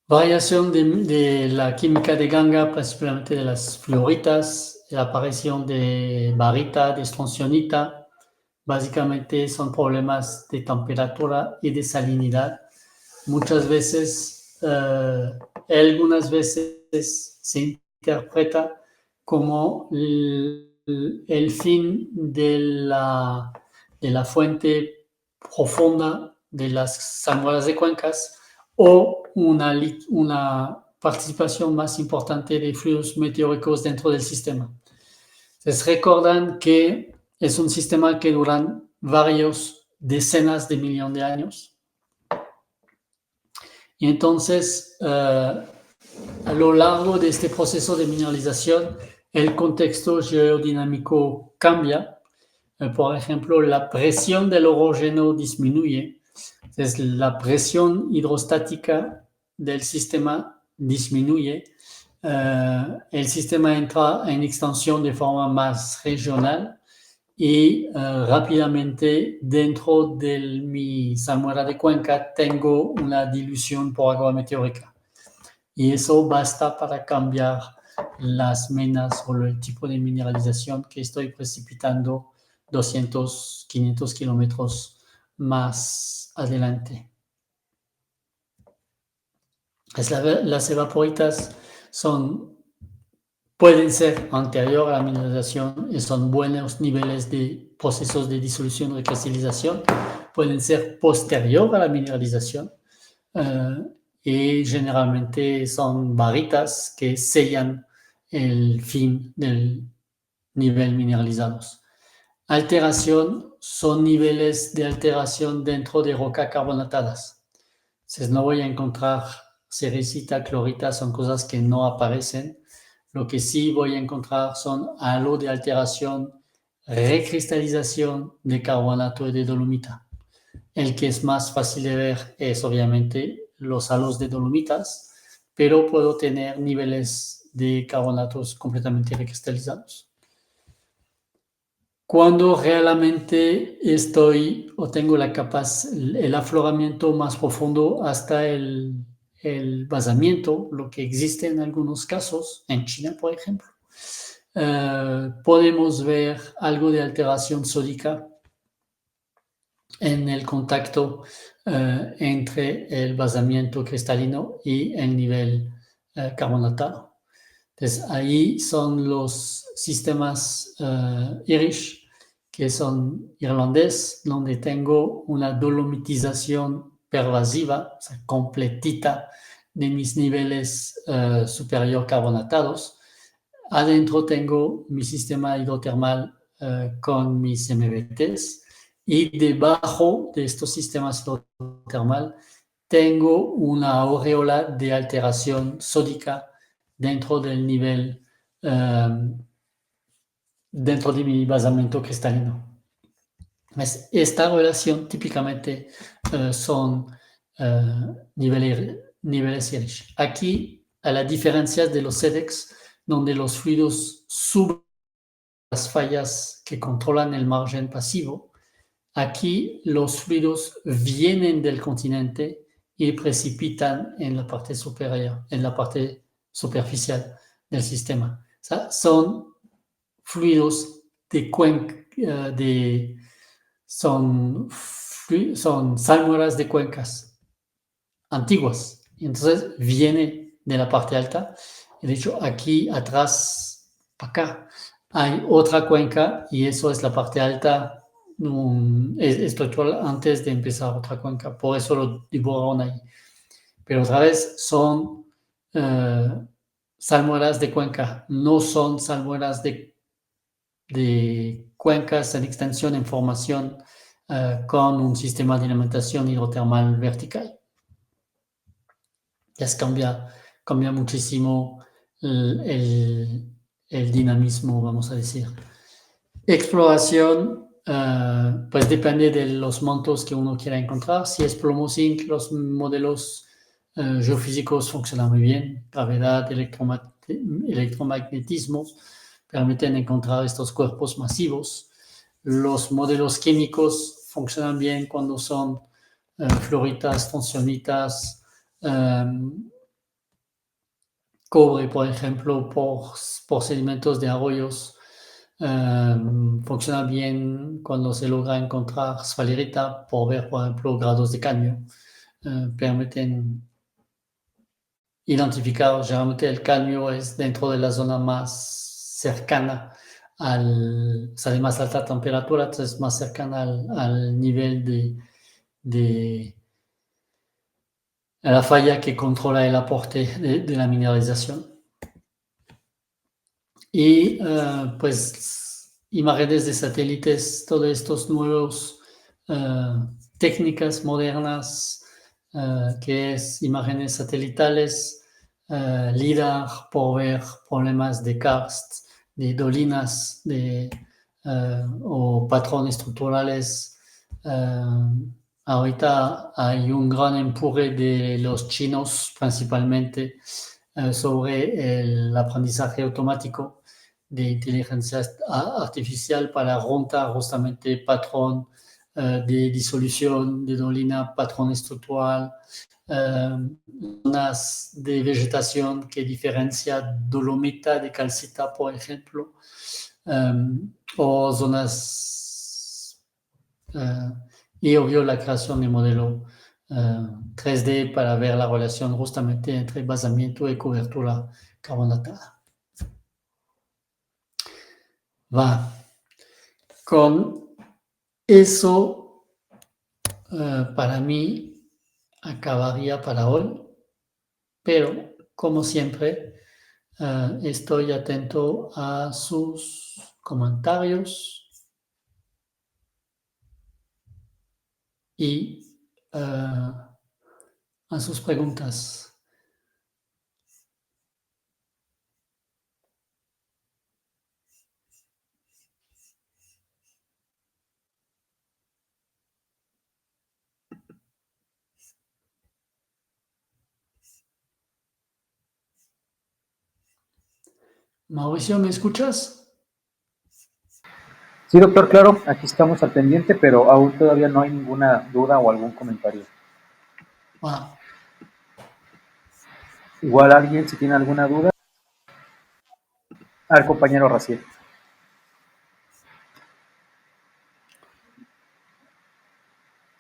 Variación de la química de ganga, principalmente de las fluoritas, la aparición de barita, de stroncionita. Básicamente son problemas de temperatura y de salinidad. Muchas veces, algunas veces se interpreta como el fin de la fuente profunda de las salmueras de cuencas, o una participación más importante de fluidos meteóricos dentro del sistema. Entonces, recuerdan que es un sistema que duran varios decenas de millones de años. Y entonces, a lo largo de este proceso de mineralización, el contexto geodinámico cambia. Por ejemplo, la presión del orógeno disminuye. Entonces, la presión hidrostática del sistema disminuye. El sistema entra en extensión de forma más regional y rápidamente dentro de mi salmuera de cuenca tengo una dilución por agua meteórica. Y eso basta para cambiar las menas o el tipo de mineralización que estoy precipitando 200, 500 kilómetros más adelante. Las evaporitas pueden ser anterior a la mineralización y son buenos niveles de procesos de disolución y recristalización. Pueden ser posterior a la mineralización y generalmente son baritas que sellan el fin del nivel mineralizados. Alteración son niveles de alteración dentro de rocas carbonatadas. Entonces no voy a encontrar cerecita, clorita, son cosas que no aparecen. Lo que sí voy a encontrar son halos de alteración, recristalización de carbonato y de dolomita. El que es más fácil de ver es obviamente los halos de dolomitas, pero puedo tener niveles de carbonatos completamente recristalizados. Cuando realmente tengo el afloramiento más profundo hasta el vazamiento, lo que existe en algunos casos, en China por ejemplo, podemos ver algo de alteración sódica en el contacto entre el vazamiento cristalino y el nivel carbonatado. Entonces ahí son los sistemas Irish, que son irlandés, donde tengo una dolomitización pervasiva, o sea, completita de mis niveles superior carbonatados. Adentro tengo mi sistema hidrotermal con mis MVTs, y debajo de estos sistemas hidrotermal tengo una aureola de alteración sódica dentro del nivel, dentro de mi basamento cristalino. Esta relación típicamente son niveles Irish. Aquí, a la diferencia de los SEDEX, donde los fluidos suben las fallas que controlan el margen pasivo, aquí los fluidos vienen del continente y precipitan en la parte superior, en la parte superficial del sistema. O sea, son fluidos de cuenca, son salmueras de cuencas antiguas. Y entonces viene de la parte alta. Y de hecho, aquí atrás, para acá, hay otra cuenca y eso es la parte alta estructural antes de empezar otra cuenca. Por eso lo dibujaron ahí. Pero otra vez son salmueras de cuenca, no son salmueras de cuencas en extensión en formación con un sistema de alimentación hidrotermal vertical. Ya cambia muchísimo el dinamismo, vamos a decir. Exploración, pues depende de los montos que uno quiera encontrar. Si es plomo zinc, los modelos geofísicos funcionan muy bien. Gravedad, electromagnetismo permiten encontrar estos cuerpos masivos. Los modelos químicos funcionan bien cuando son fluoritas, tonscionitas, cobre, por ejemplo, por sedimentos de arroyos. Funciona bien cuando se logra encontrar sfalerita por ver, por ejemplo, grados de cadmio. Permiten identificar, generalmente el cadmio es dentro de la zona más cercana de más alta temperatura, entonces más cercana al nivel de la falla que controla el aporte de la mineralización. Y pues imágenes de satélites, todos estos nuevos técnicas modernas, que es imágenes satelitales, LIDAR por ver problemas de karst, de dolinas o patrones estructurales. Ahorita hay un gran empuje de los chinos principalmente sobre el aprendizaje automático de inteligencia artificial para romper justamente patrón de disolución de dolina, patrón estructural, zonas de vegetación que diferencia dolomita de calcita, por ejemplo, o zonas y obvio la creación de modelo 3D para ver la relación justamente entre basamiento y cobertura carbonatada. Va. Con eso, para mí, acabaría para hoy, pero como siempre, estoy atento a sus comentarios y a sus preguntas. Mauricio, ¿me escuchas? Sí, doctor, claro, aquí estamos al pendiente, pero aún todavía no hay ninguna duda o algún comentario. Ah. Igual alguien, si tiene alguna duda, al compañero Raciel.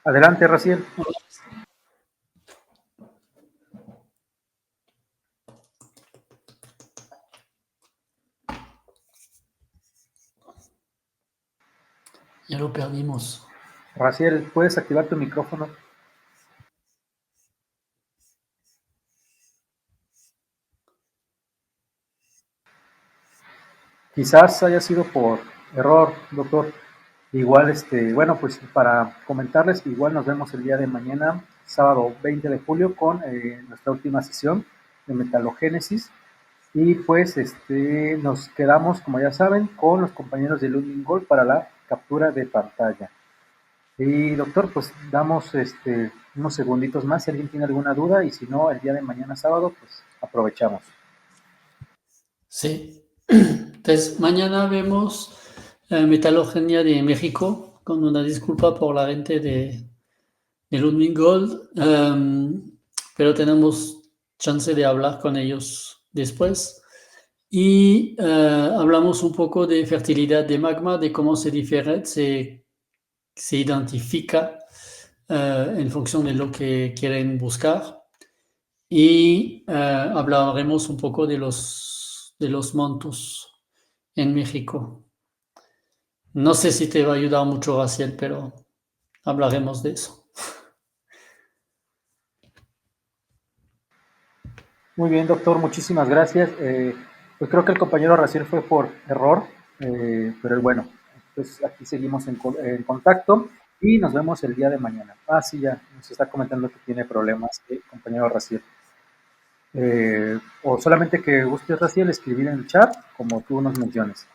Adelante, Raciel. Ya lo perdimos. Raciel, ¿puedes activar tu micrófono? Quizás haya sido por error, doctor. Igual, bueno, pues para comentarles, igual nos vemos el día de mañana, sábado 20 de julio, con nuestra última sesión de metalogénesis. Y pues nos quedamos, como ya saben, con los compañeros de Ludwig Gold para la captura de pantalla. Y doctor, pues damos unos segunditos más si alguien tiene alguna duda, y si no, el día de mañana sábado, pues aprovechamos. Sí. Entonces, mañana vemos Metalogenia de México, con una disculpa por la gente de Ludwig Gold. pero tenemos chance de hablar con ellos después. Y hablamos un poco de fertilidad de magma, de cómo se identifica en función de lo que quieren buscar. Y hablaremos un poco de los montos en México. No sé si te va a ayudar mucho, Raciel, pero hablaremos de eso. Muy bien, doctor, muchísimas gracias. Pues creo que el compañero Raciel fue por error, pero bueno, pues aquí seguimos en contacto y nos vemos el día de mañana. Ah, sí, ya nos está comentando que tiene problemas el compañero Raciel. O solamente que guste, Raciel, escribir en el chat como tú nos menciones.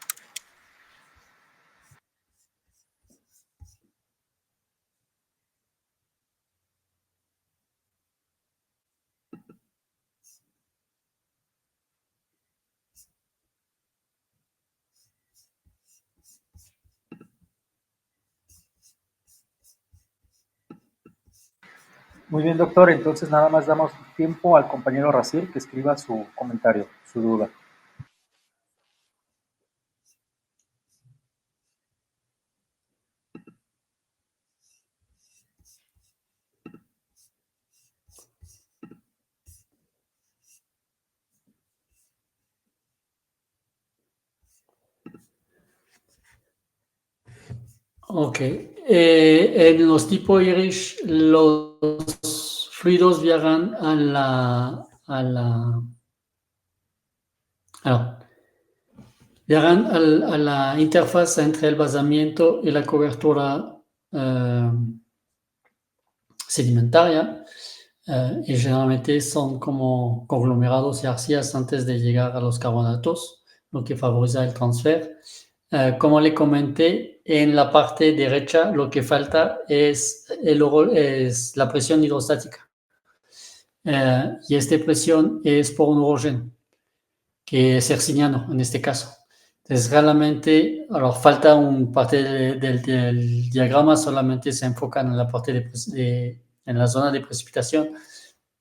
Muy bien, doctor, entonces nada más damos tiempo al compañero Raciel que escriba su comentario, su duda. Ok. En los tipo Irish, los fluidos viajan a la interfaz entre el vazamiento y la cobertura sedimentaria, y generalmente son como conglomerados y arcillas antes de llegar a los carbonatos, lo que favoriza el transfer. Como le comenté, en la parte derecha lo que falta es la presión hidrostática. Y esta presión es por un orogen, que es herciniano en este caso. Entonces, realmente, falta un parte del diagrama, solamente se enfocan en la parte en la zona de precipitación,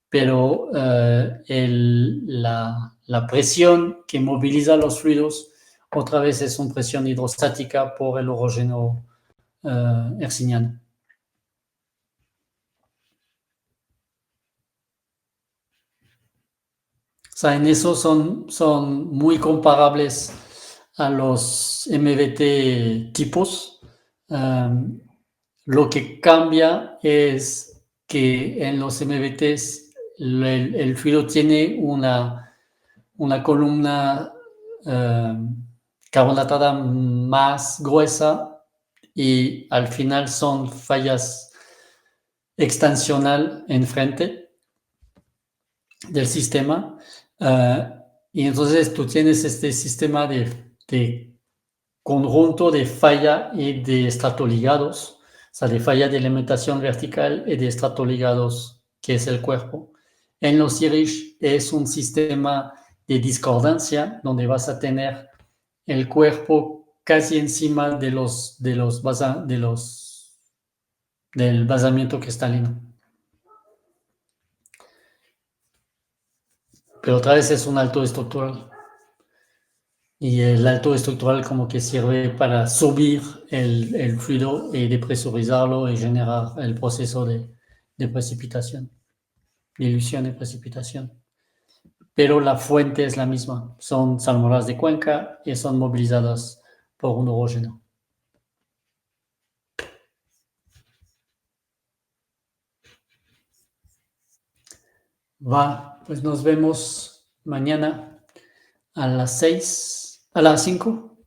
pero la presión que moviliza los fluidos otra vez es una presión hidrostática por el orógeno herciniano. O sea, en eso son muy comparables a los MVT tipos. Lo que cambia es que en los MVTs el fluido tiene una columna carbonatada más gruesa y al final son fallas extensional enfrente del sistema. Y entonces tú tienes este sistema de conjunto de falla y de estratoligados, o sea, de falla de alimentación vertical y de estratoligados, que es el cuerpo. En los Irish es un sistema de discordancia donde vas a tener el cuerpo casi encima del basamiento cristalino. Pero otra vez es un alto estructural. Y el alto estructural como que sirve para subir el fluido y depresurizarlo y generar el proceso de precipitación, de ilusión de precipitación. Pero la fuente es la misma. Son salmueras de cuenca y son movilizadas por un orógeno. Va, pues nos vemos mañana a las 6, a las 5,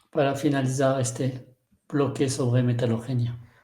para finalizar este bloque sobre metalogenia.